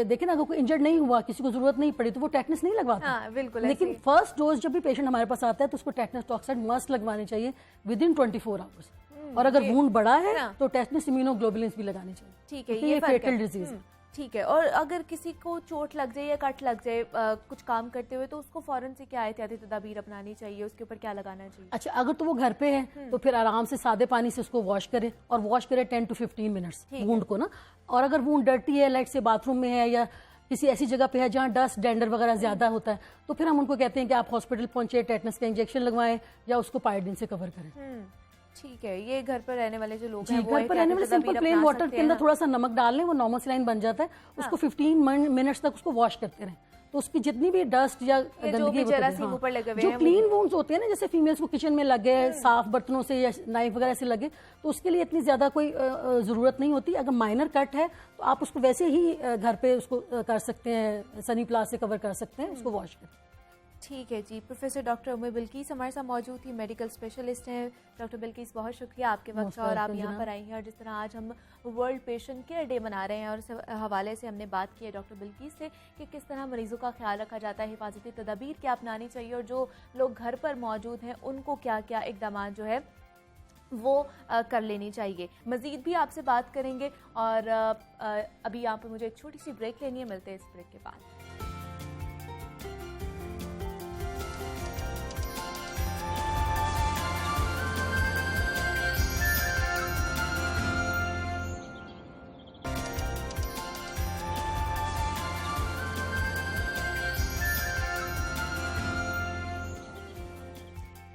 देखें ना, अगर कोई इंजर्ड नहीं हुआ, किसी को जरूरत नहीं पड़ी, तो वो टेटनस नहीं लगवाता। बिल्कुल। लेकिन फर्स्ट डोज जब भी पेशेंट हमारे पास आता है तो उसको टेटनस टॉक्साइड मस्ट लगवानी चाहिए विदिन 24 आवर्स। और अगर वूंड बड़ा है तो टेटनस इम्यूनोग्लोबुलिन भी लगानी चाहिए। ठीक है, ये फेटल डिजीज है। ठीक है। और अगर किसी को चोट लग जाए या कट लग जाए कुछ काम करते हुए, तो उसको फौरन से क्या एहतियाती तदाबीर अपनानी चाहिए, उसके ऊपर क्या लगाना चाहिए? अच्छा, अगर तो वो घर पे है तो फिर आराम से सादे पानी से उसको वॉश करे, और वॉश करे 10 to 15 मिनट्स वूंड को ना। और अगर वूंड डर्टी है, लाइक से बाथरूम में है या किसी ऐसी जगह पे है जहाँ डस्ट डेंडर वगैरह ज्यादा होता है, तो फिर हम उनको कहते हैं कि आप हॉस्पिटल पहुंचे, टेटनस का इंजेक्शन लगवाएं या उसको पायोडीन से कवर करें। ठीक है, ये घर पर रहने वाले जो लोग हैं, घर पर रहने वाले सिंपल प्लेन वाटर के अंदर थोड़ा सा नमक डाल लें, वो नॉर्मल सलाइन बन जाता है। उसको 15 मिनट्स तक उसको वॉश करते रहें, तो उसकी जितनी भी डस्ट या गंदगी जो क्लीन वुंड्स होते हैं ना, जैसे फीमेल्स को किचन में लगे, साफ बर्तनों से या नाइफ वगैरह से लगे, तो उसके लिए इतनी ज्यादा कोई जरूरत नहीं होती। अगर माइनर कट है तो आप उसको वैसे ही घर पे उसको कर सकते हैं, सनी प्लास से कवर कर सकते हैं, उसको वॉश करें। ठीक है जी। प्रोफेसर डॉक्टर उम्मे बिल्किस हमारे साथ मौजूद थी, मेडिकल स्पेशलिस्ट हैं। डॉक्टर बिल्किस, बहुत शुक्रिया आपके वक्त का, और आप यहाँ पर आई हैं। और जिस तरह आज हम वर्ल्ड पेशेंट केयर डे मना रहे हैं, और इस हवाले से हमने बात की है डॉक्टर बिल्किस से कि किस तरह मरीजों का ख्याल रखा जाता है, हिफाजती तदाबीर क्या अपनानी चाहिए, और जो लोग घर पर मौजूद हैं उनको क्या क्या इकदाम जो है वो कर लेनी चाहिए। मज़ीद भी आपसे बात करेंगे, और अभी यहाँ पर मुझे एक छोटी सी ब्रेक लेनी है, मिलते हैं इस ब्रेक के बाद।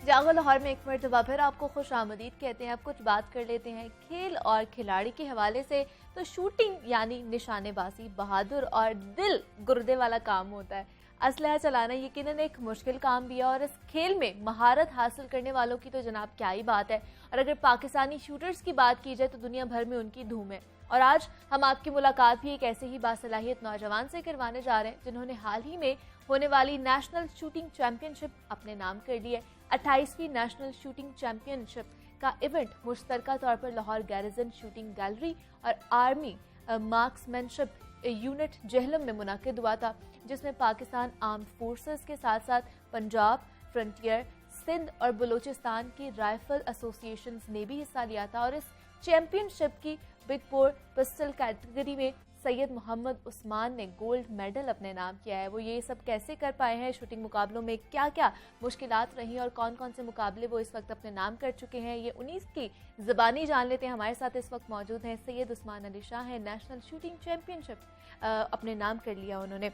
जागो लाहौर में एक मरतबा फिर आपको खुश आमदीद कहते हैं। अब कुछ बात कर लेते हैं खेल और खिलाड़ी के हवाले से। तो शूटिंग यानी निशानेबाजी बहादुर और दिल गुर्दे वाला काम होता है। असलहा चलाना यकीनन एक मुश्किल काम भी है, और इस खेल में महारत हासिल करने वालों की तो जनाब क्या ही बात है। और अगर पाकिस्तानी शूटर्स की बात की जाए तो दुनिया भर में उनकी धूम है। और आज हम आपकी मुलाकात भी एक ऐसे ही बासलाहियत नौजवान से करवाने जा रहे हैं जिन्होंने हाल ही में होने वाली नेशनल शूटिंग चैंपियनशिप अपने नाम कर ली है। 28वीं नेशनल शूटिंग चैंपियनशिप का इवेंट मुश्तरका तौर पर लाहौर गैरिजन शूटिंग गैलरी और आर्मी मार्क्समैनशिप यूनिट जहलम में मुनाकिद हुआ था। जिसमें पाकिस्तान आर्म्ड फोर्सेस के साथ साथ पंजाब, फ्रंटियर, सिंध और बलूचिस्तान की राइफल एसोसिएशन ने भी हिस्सा लिया था। और इस चैंपियनशिप की बिग फोर पिस्टल कैटेगरी में सैयद मोहम्मद उस्मान ने गोल्ड मेडल अपने नाम किया है। वो ये सब कैसे कर पाए हैं, शूटिंग मुकाबलों में क्या क्या मुश्किलात रही और कौन कौन से मुकाबले वो इस वक्त अपने नाम कर चुके हैं, ये 19 की ज़बानी जान लेते हैं। हमारे साथ इस वक्त मौजूद हैं सैयद उस्मान अली शाह हैं, नेशनल शूटिंग चैंपियनशिप अपने नाम कर लिया उन्होंने।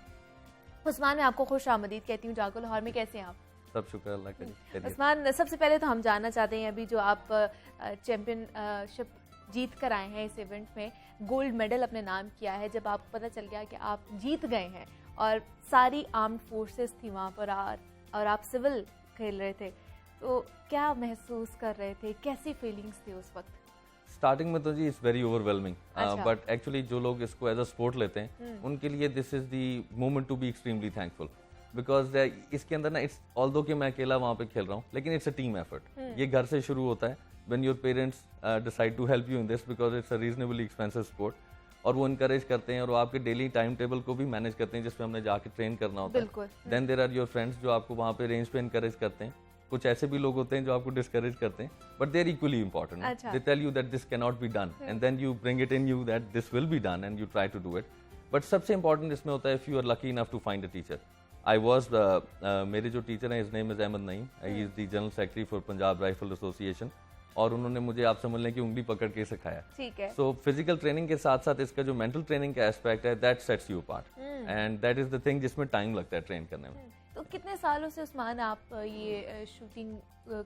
उस्मान, मैं आपको खुश आमदीद कहती हूँ जागो लाहौर में। कैसे हैं आप? सब शुक्र अल्लाह का। उस्मान, सबसे पहले तो हम जानना चाहते हैं अभी जो आप चैंपियनशिप जीत कर आए हैं, इस इवेंट में गोल्ड मेडल अपने नाम किया है, जब आपको पता चल गया कि आप जीत गए हैं और सारी आर्म्ड फोर्सेस थी वहाँ पर और आप सिविल खेल रहे थे, तो क्या महसूस कर रहे थे, कैसी फीलिंग्स थी उस वक्त? स्टार्टिंग में तो जी it's very overwhelming, but actually जो लोग इसको एज अ स्पोर्ट लेते हैं उनके लिए this is the moment to be extremely thankful, because इसके अंदर ना इट्स ऑल्दो कि मैं अकेला वहाँ पे खेल रहा हूँ, लेकिन इट्स अ टीम एफर्ट। ये घर से शुरू होता है when your parents decide to help you in this because it's a reasonably expensive sport, और वो इनकरेज करते हैं और वो आपके डेली टाइम टेबल को भी मैनेज करते हैं जिसमें हमने जाके ट्रेन करना होता है। Then there are your friends जो आपको वहाँ पे रेंज पे इनकरेज करते हैं। कुछ ऐसे भी लोग होते हैं जो आपको डिस्करेज करते हैं, but they are equally important. They tell you that this can not be done and then you bring it in you that this will be done and you try to do it. But सबसे important इसमें होता है if you are lucky enough to find a teacher. I was मेरे जो teacher हैं, his name is Ahmad Naeem, he is the general secretary for Punjab rifle association, और उन्होंने मुझे आप समझ लें कि उंगली पकड़ के सिखाया। ठीक है। सो फिजिकल ट्रेनिंग के साथ साथ इसका जो मेंटल ट्रेनिंग का एस्पेक्ट है that sets you apart, and that is the thing जिसमें टाइम लगता है ट्रेन करने में। तो कितने सालों से उस्मान आप ये शूटिंग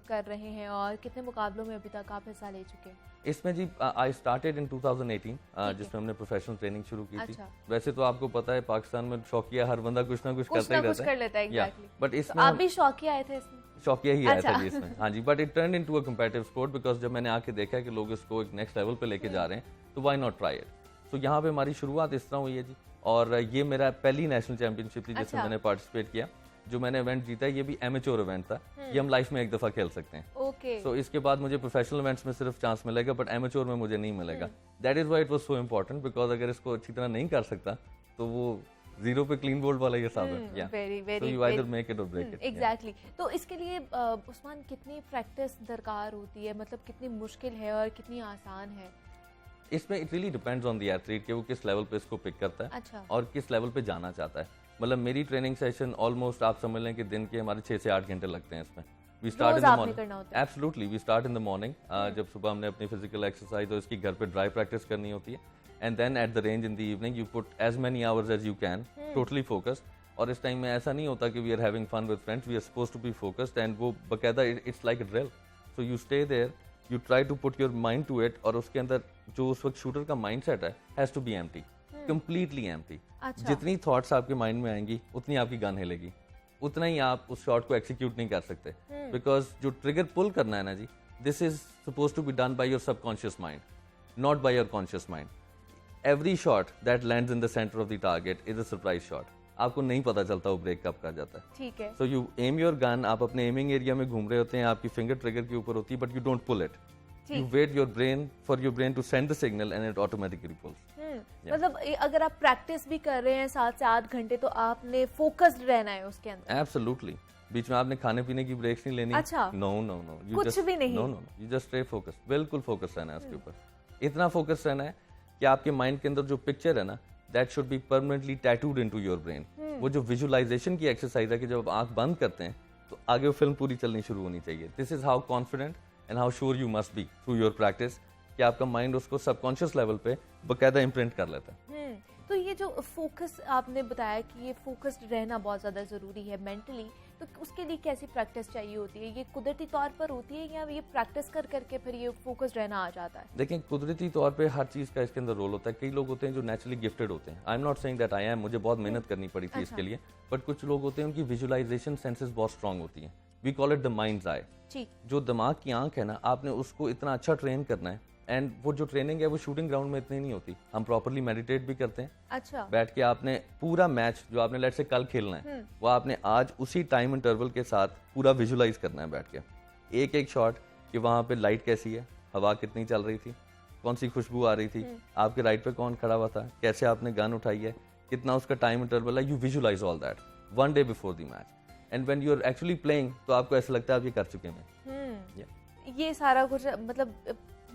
कर रहे हैं और कितने मुकाबलों में अभी तक आप हिस्सा ले चुके हैं? इसमें जी आई स्टार्टेड इन 2018 जिसमें हमने प्रोफेशनल ट्रेनिंग शुरू की थी। वैसे तो आपको पता है पाकिस्तान में शौकिया हर बंदा कुछ ना कुछ करता ही रहता है, exactly. बट इसमें आप भी शौकिया आए थे इसमें? शौकिया ही आया था जी इसमें, हाँ जी, but it turn into a competitive sport because जब मैंने आके देखा कि लोग इसको एक नेक्स्ट लेवल पे लेके जा रहे हैं तो व्हाई नॉट ट्राई इट। तो यहाँ पे हमारी शुरुआत इस तरह हुई है जी, और ये मेरा पहली नेशनल चैंपियनशिप थी जिसमें मैंने पार्टिसिपेट किया। जो मैंने इवेंट जीता ये भी एमेच्योर इवेंट था, ये हम लाइफ में एक दफा खेल सकते हैं। ओके। सो इसके बाद मुझे प्रोफेशनल इवेंट्स में सिर्फ चांस मिलेगा, बट एमेच्योर में मुझे नहीं मिलेगा। That is why it was so important, because अगर इसको अच्छी तरह नहीं कर सकता तो वो जीरो पे क्लीन बोल्ड वाला ये हिसाब है। Very you either make it और ब्रेक इट। एग्जैक्टली। तो इसके लिए उस्मान कितनी प्रैक्टिस दरकार होती है, मतलब कितनी मुश्किल है और कितनी आसान है? इसमें it really depends on the athlete कि वो किस लेवल पे इसको पिक करता है। अच्छा। और किस लेवल पे जाना चाहता है। मतलब मेरी ट्रेनिंग सेशन ऑलमोस्ट आप समझ लें कि दिन के हमारे 6 से 8 घंटे लगते हैं इसमें। We start in the morning, absolutely we start in the morning, जब सुबह हमने अपनी फिजिकल एक्सरसाइज और इसकी घर पे ड्राई प्रैक्टिस करनी होती है, and then at the range in the evening you put as many hours as you can, totally focused. और इस टाइम में ऐसा नहीं होता कि we are having fun with friends, we are supposed to be focused, and वो बकायदा it's like a drill. So you stay there, you try to put your mind to it, और उसके अंदर जो उस वक्त शूटर का माइंड सेट है has to be empty, completely empty. जितनी थॉट्स आपके माइंड में आएंगी उतनी आपकी गन हिलेगी, उतना ही आप उस शॉट को एक्सिक्यूट नहीं कर सकते, बिकॉज जो ट्रिगर पुल करना है ना जी, this is suppose to be done by your subconscious mind, not by your conscious mind. Every shot that lands in the centre of the target is a surprise shot. आपको नहीं पता चलता वो ब्रेक कब कर जाता है। ठीक है। So you am your gun, आप अपने एमिंग एरिया में घूम रहे होते हैं, आपकी फिंगर ट्रिगर के ऊपर होती है, but you don't pull it. You wait your brain for your brain to send the signal and it automatically pulls. मतलब अगर आप प्रैक्टिस भी कर रहे हैं 7 से 8 घंटे तो आपने फोकस्ड रहना है उसके अंदर। Absolutely. बीच में आपने खाने पीने की ब्रेक्स नहीं लेनी। अच्छा। No. कुछ भी नहीं। No. You just stay focused. बिल्कुल फोकस रहना है उसके ऊपर। इतना फोकस रहना है कि आपके माइंड के अंदर जो पिक्चर है ना, that should be permanently tattooed into your brain. वो जो विजुअलाइजेशन की एक्सरसाइज है कि जब आप आंख बंद करते हैं तो आगे वो फिल्म पूरी चलनी शुरू होनी चाहिए। This is how confident and how sure you must be through your practice कि आपका माइंड उसको सबकॉन्शियस लेवल पे बकायदा इम्प्रिंट कर लेता है। तो ये जो फोकस आपने बताया कि ये फोकस्ड रहना बहुत ज़्यादा ज़रूरी है मेंटली, तो उसके लिए कैसी प्रैक्टिस चाहिए होती है? ये कुदरती तौर पर होती है या ये प्रैक्टिस कर करके फिर ये फोकस्ड रहना आ जाता है? देखिए, कुदरती तौर पे हर चीज़ का इसके अंदर रोल होता है। कई लोग होते हैं जो नेचुरली गिफ्टेड होते हैं। I am not saying that I am, मुझे बहुत मेहनत करनी पड़ी थी इसके लिए, बट कुछ लोग होते हैं उनकी विजुअलाइजेशन सेंसेस बहुत स्ट्रांग होती हैं। We call it the mind's eye. जो दिमाग की आंख है ना, आपने उसको इतना अच्छा ट्रेन करना है, एंड वो जो ट्रेनिंग है वो शूटिंग ग्राउंड में इतनी नहीं होती। हम प्रॉपर्ली मेडिटेट भी करते हैं। अच्छा। बैठ के आपने पूरा मैच जो आपने लेट से कल खेलना है वो आपने आज उसी टाइम इंटरवल के साथ पूरा विजुलाइज करना है बैठ के, एक एक शॉट कि वहाँ पे लाइट कैसी है, हवा कितनी चल रही थी, कौन सी खुशबू आ रही थी, आपके राइट पे कौन खड़ा हुआ था, कैसे आपने गन उठाई है, कितना उसका टाइम इंटरवल है, you visualise all that 1 day before the match, and when you are actually playing तो आपको ऐसा लगता है आप ये कर चुके हैं। ये सारा कुछ मतलब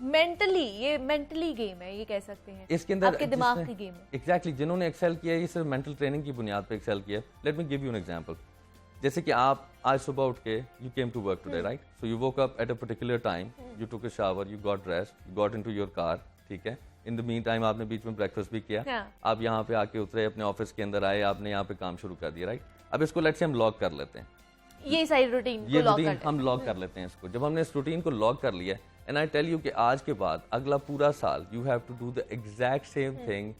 ये मेंटली गेम है, ये कह सकते हैं, इसके अंदर आपके दिमाग की गेम है। एग्जैक्टली, जिन्होंने एक्सेल किया है ये सिर्फ मेंटल ट्रेनिंग की बुनियाद पे एक्सेल किया है। Let me give you an example. जैसे कि आप आज सुबह उठ के you came to work today, right? So you woke up at a particular time, you took a shower, you got dressed, you got into your car, ठीक है? In the mean time आपने बीच में ब्रेकफास्ट भी किया, आप यहाँ पे आके उतरे, अपने ऑफिस के अंदर आए, आपने यहाँ पे काम शुरू कर दिया, राइट? अब इसको लेट्स से हम लॉग कर लेते हैं, ये सारी रूटीन ये रूटीन हम लॉग कर लेते हैं इसको। जब हमने इस रूटीन को लॉग कर लिया, एंड आई टेल यू कि आज के बाद अगला पूरा साल you have to do the exact same thing,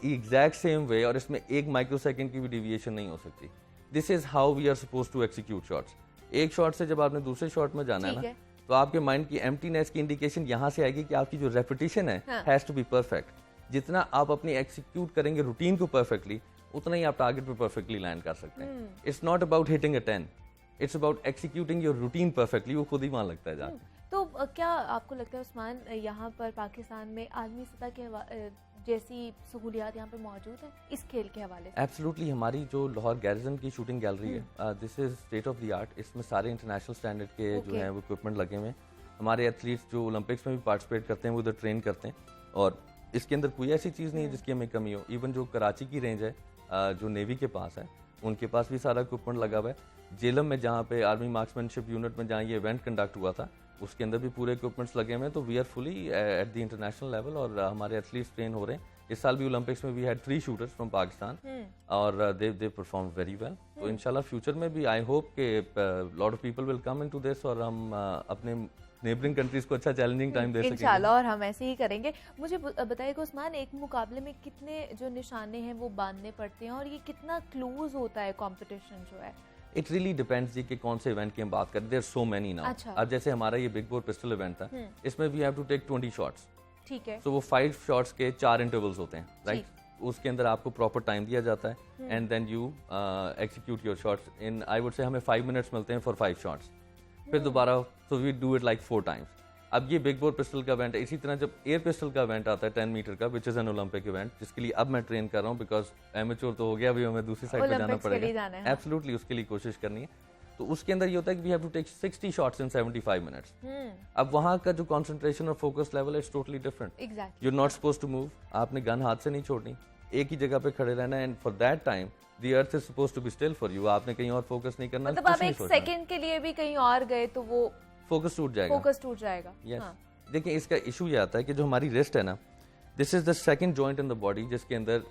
exact same way, और इसमें 1 माइक्रोसेकंड की भी डिविएशन नहीं हो सकती। This is how we are suppose to execute shots. एक शॉट से जब आपने दूसरे शॉट में जाना है ना, तो आपके माइंड की एम्प्टीनेस की इंडिकेशन यहाँ से आएगी कि आपकी जो रेपिटेशन है हैज टू बी परफेक्ट। जितना आप अपनी एक्सिक्यूट करेंगे रूटीन को परफेक्टली, उतना ही आप टारगेट पे परफेक्टली लैंड कर सकते हैं। It's not about hitting a 10, it's about executing your routine perfectly. वो खुद ही वहां लगता है जाके। तो क्या आपको लगता है उस्मान, यहाँ पर पाकिस्तान में आलमी सतह के जैसी सहूलियात यहाँ पे मौजूद है इस खेल के हवाले से? एब्सोल्युटली। हमारी जो लाहौर गैरिजन की शूटिंग गैलरी है, this is state of the art. इसमें सारे इंटरनेशनल स्टैंडर्ड के जो है वो इक्विपमेंट लगे हुए हैं। हमारे एथलीट्स जो ओलंपिक्स में भी पार्टिसिपेट करते हैं वो उधर ट्रेन करते हैं, और इसके अंदर कोई ऐसी चीज़ नहीं है जिसकी हमें कमी हो। इवन जो कराची की रेंज है, जो नेवी के पास है, उनके पास भी सारा इक्विपमेंट लगा हुआ है। जेलम में जहाँ पे आर्मी मार्क्समैनशिप यूनिट में जहाँ ये इवेंट कंडक्ट हुआ था, उसके अंदर भी पूरे इक्विपमेंट्स लगे हुए हैं। तो we are fully at the international level, और हमारे एथलीट्स ट्रेन हो रहे हैं। इस साल भी ओलंपिक्स में we had 3 shooters from Pakistan, और दे परफॉर्म वेरी वेल। तो इंशाल्लाह फ्यूचर में भी आई होप के lot of people will come into this, और हम अपने नेबरिंग कंट्रीज को अच्छा चैलेंजिंग टाइम दे सकेंगे इंशाल्लाह, और हम ऐसे ही करेंगे। मुझे बताइएगा उस्मान, एक मुकाबले में कितने जो निशाने हैं वो बांधने पड़ते हैं, और ये कितना क्लोज होता है कंपटीशन जो है? इट रियली डिपेंड्स जी कि कौन से इवेंट की हम बात करें। There so many now. अब जैसे हमारा ये बिग बोर पिस्टल इवेंट था, इसमें we have to take 20 shots, ठीक है? तो वो 5 शॉट्स के 4 इंटरवल्स होते हैं, राइट? उसके अंदर आपको प्रॉपर टाइम दिया जाता है, and then you execute your shots in, I would say हमें 5 मिनट्स मिलते हैं फॉर 5 शॉट्स। फिर दोबारा, so we do it like 4 times. अब ये बिग बोर पिस्टल का इवेंट है। इसी तरह जब एयर पिस्टल का इवेंट आता है 10 मीटर का, which is an Olympic event, जिसके लिए अब मैं ट्रेन कर रहा हूँ, बिकॉज एमेच्योर तो हो गया, अभी हमें दूसरी साइड पे जाना पड़ेगा। एब्सोल्युटली, उसके लिए कोशिश करनी है। तो उसके अंदर ये होता है कि we have to take 60 shots in 75 minutes. अब वहाँ का जो कंसंट्रेशन और फोकस लेवल है, it's totally different. You are not supposed to move, आपने गन हाथ से नहीं छोड़नी, एक ही जगह पे खड़े रहना है, and for that time the earth is supposed to be still for you. आपने कहीं और फोकस नहीं करना। मतलब आप एक सेकंड के लिए भी कहीं और गए तो वो फोकस टूट जाएगा। Yes. देखिए, इसका इशू ये आता है कि जो हमारी रिस्ट है ना, this is the second joint in the body जिसके अंदर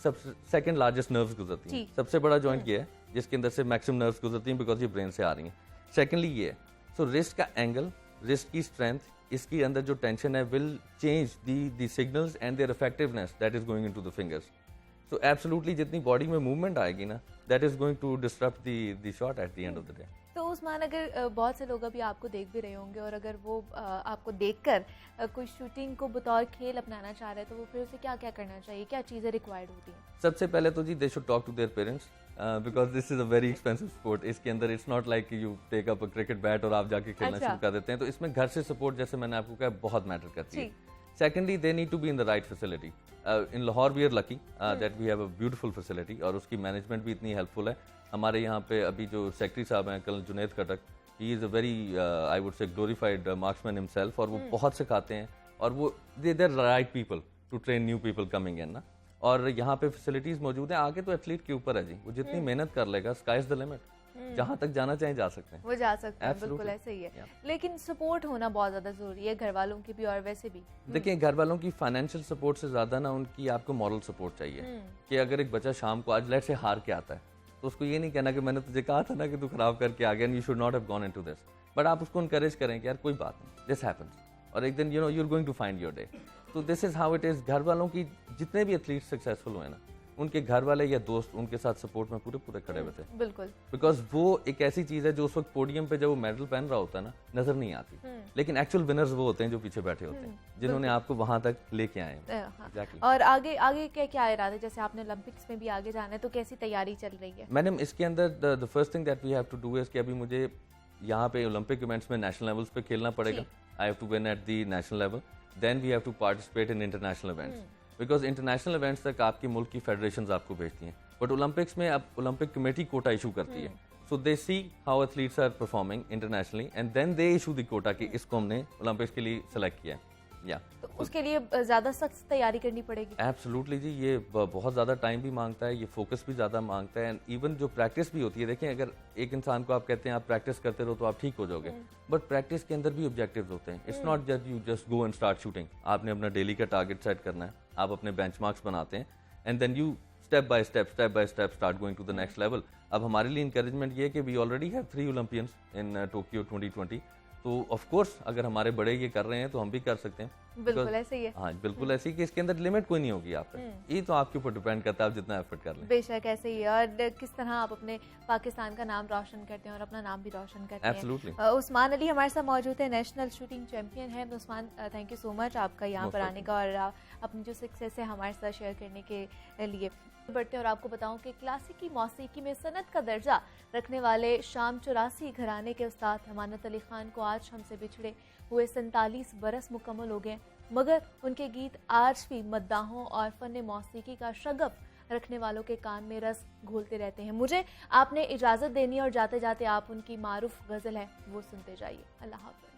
सबसे सेकंड लार्जेस्ट नर्व्स गुजरती हैं। सबसे बड़ा जॉइंट ये है जिसके अंदर से मैक्सिमम नर्व्स गुजरती हैं, बिकॉज ये ब्रेन से आ रही हैं। सेकेंडली ये है, सो रिस्ट का एंगल, रिस्ट की स्ट्रेंथ, इसके अंदर जो टेंशन है will change the signals and their effectiveness that is going into the fingers. So absolutely जितनी बॉडी में मूवमेंट आएगी ना, that is going to disrupt the shot at the end of the day. तो उस्मान, अगर बहुत से लोग अभी आपको देख भी रहे होंगे, और अगर वो आपको देखकर कोई शूटिंग को बतौर खेल अपनाना चाह रहे हैं, तो वो फिर उसे क्या क्या करना चाहिए, क्या चीज़ें रिक्वायर्ड होती हैं? सबसे पहले तो जी they should talk to their parents, because this is a very expensive sport. इसके अंदर it's not like you take up a cricket bat और आप जाके खेलना शुरू कर देते हैं। तो इसमें घर से सपोर्ट, जैसे मैंने आपको कहा, बहुत मैटर करती है। Secondly, they need to be in the right facility. In Lahore we are lucky that we have a beautiful facility, और उसकी मैनेजमेंट भी इतनी हेल्पफुल है। हमारे यहाँ पे अभी जो सेक्रेटरी साहब हैं, colonel Junaid Khattak, he is a very I would say glorified marksman himself, और वो बहुत सिखाते हैं, और वो they are right people to train new people coming in ना। और यहाँ पे फैसिलिटीज मौजूद हैं। आगे तो एथलीट के ऊपर है जी, वो जितनी मेहनत कर लेगा, स्काई इज द लिमिट। जहाँ तक जाना चाहे जा सकते हैं, वो जा सकते हैं, बिल्कुल ऐसा ही है। लेकिन सपोर्ट होना बहुत ज्यादा जरूरी है, घर वालों की भी और वैसे भी। देखिए, घर वालों की फाइनेंशियल सपोर्ट से ज्यादा ना उनकी आपको मॉरल सपोर्ट चाहिए। कि अगर एक बच्चा शाम को आज लेट से हार के आता है, तो उसको ये नहीं कहना कि मैंने तुझे कहा था ना कि तू खराब करके आ गया, you should not have gone into this, but आप उसको इनकरेज करें कि यार कोई बात नहीं, दिस हैपेंस, और एक दिन you know you are going to find your day. तो this is how it is. घर वालों की जितने भी एथलीट सक्सेसफुल हुए ना, उनके घर वाले या दोस्त उनके साथ सपोर्ट में पूरे खड़े हुए थे। बिल्कुल, बिकॉज वो एक ऐसी चीज है जो उस वक्त पोडियम पे जब वो मेडल पहन रहा होता है ना, नजर नहीं आती, लेकिन एक्चुअल विनर्स वो होते हैं जो पीछे बैठे होते हैं, जिन्होंने आपको वहां तक लेके आए हैं। Exactly. और आगे क्या इरादे, जैसे आपने ओलंपिक्स में भी आगे जाना है, तो कैसी तैयारी चल रही है? मैडम, इसके अंदर the first thing that we have to do is कि अभी मुझे यहाँ पे ओलंपिक इवेंट्स में नेशनल लेवल्स पे खेलना पड़ेगा। I have to win at the national level, then we have to participate in international events. Because international events तक आपकी मुल्क की फेडरेशन आपको भेजती हैं, बट ओलंपिक्स में अब ओलंपिक कमेटी कोटा इशू करती है। So they see how athletes are performing internationally and then they issue the quota कि इसको हमने ओलंपिक्स के लिए सेलेक्ट किया है। या तो उसके लिए ज़्यादा सख्त तैयारी करनी पड़ेगी। एब्सोल्युटली जी, ये बहुत ज़्यादा टाइम भी मांगता है, ये फोकस भी ज़्यादा मांगता है, एंड इवन जो प्रैक्टिस भी होती है। देखें, अगर एक इंसान को आप कहते हैं आप प्रैक्टिस करते रहो तो आप ठीक हो जाओगे, बट प्रैक्टिस के अंदर भी ऑब्जेक्टिव्स होते हैं। It's not just you just go and start shooting. आपने अपना डेली का टारगेट सेट करना है, आप अपने बेंचमार्क्स बनाते हैं, and then you step by step start going to the next level. अब हमारे लिए इंकरेजमेंट ये है कि we already have 3 Olympians in Tokyo 2020, तो ऑफ कोर्स अगर हमारे बड़े ये कर रहे हैं तो हम भी कर सकते हैं। बिल्कुल ऐसे ही है। हाँ, बिल्कुल ऐसे ही कि इसके अंदर लिमिट कोई नहीं होगी आप पे, ये तो आपके ऊपर डिपेंड करता है आप जितना एफर्ट कर लें। बेशक ऐसे ही है। और किस तरह आप अपने पाकिस्तान का नाम रोशन करते हैं और अपना नाम भी रोशन करते हैं। एब्सोल्युटली। उस्मान अली हमारे साथ मौजूद है, नेशनल शूटिंग चैंपियन है। Usman, thank you so much आपका यहाँ पर आने का और अपनी जो सक्सेस है हमारे साथ शेयर करने के लिए। बढ़ते और आपको बताऊं कि क्लासिकी मौसीकी में सनत का दर्जा रखने वाले शाम 84 घराने के उस्ताद अमानत अली खान को आज हमसे बिछड़े हुए 47 बरस मुकम्मल हो गए, मगर उनके गीत आज भी मद्दाहों और फन मौसीकी का शगफ रखने वालों के कान में रस घोलते रहते हैं। मुझे आपने इजाज़त देनी और जाते जाते आप उनकी मारूफ गज़ल है वो सुनते जाइए। अल्लाह हाफ़िज़।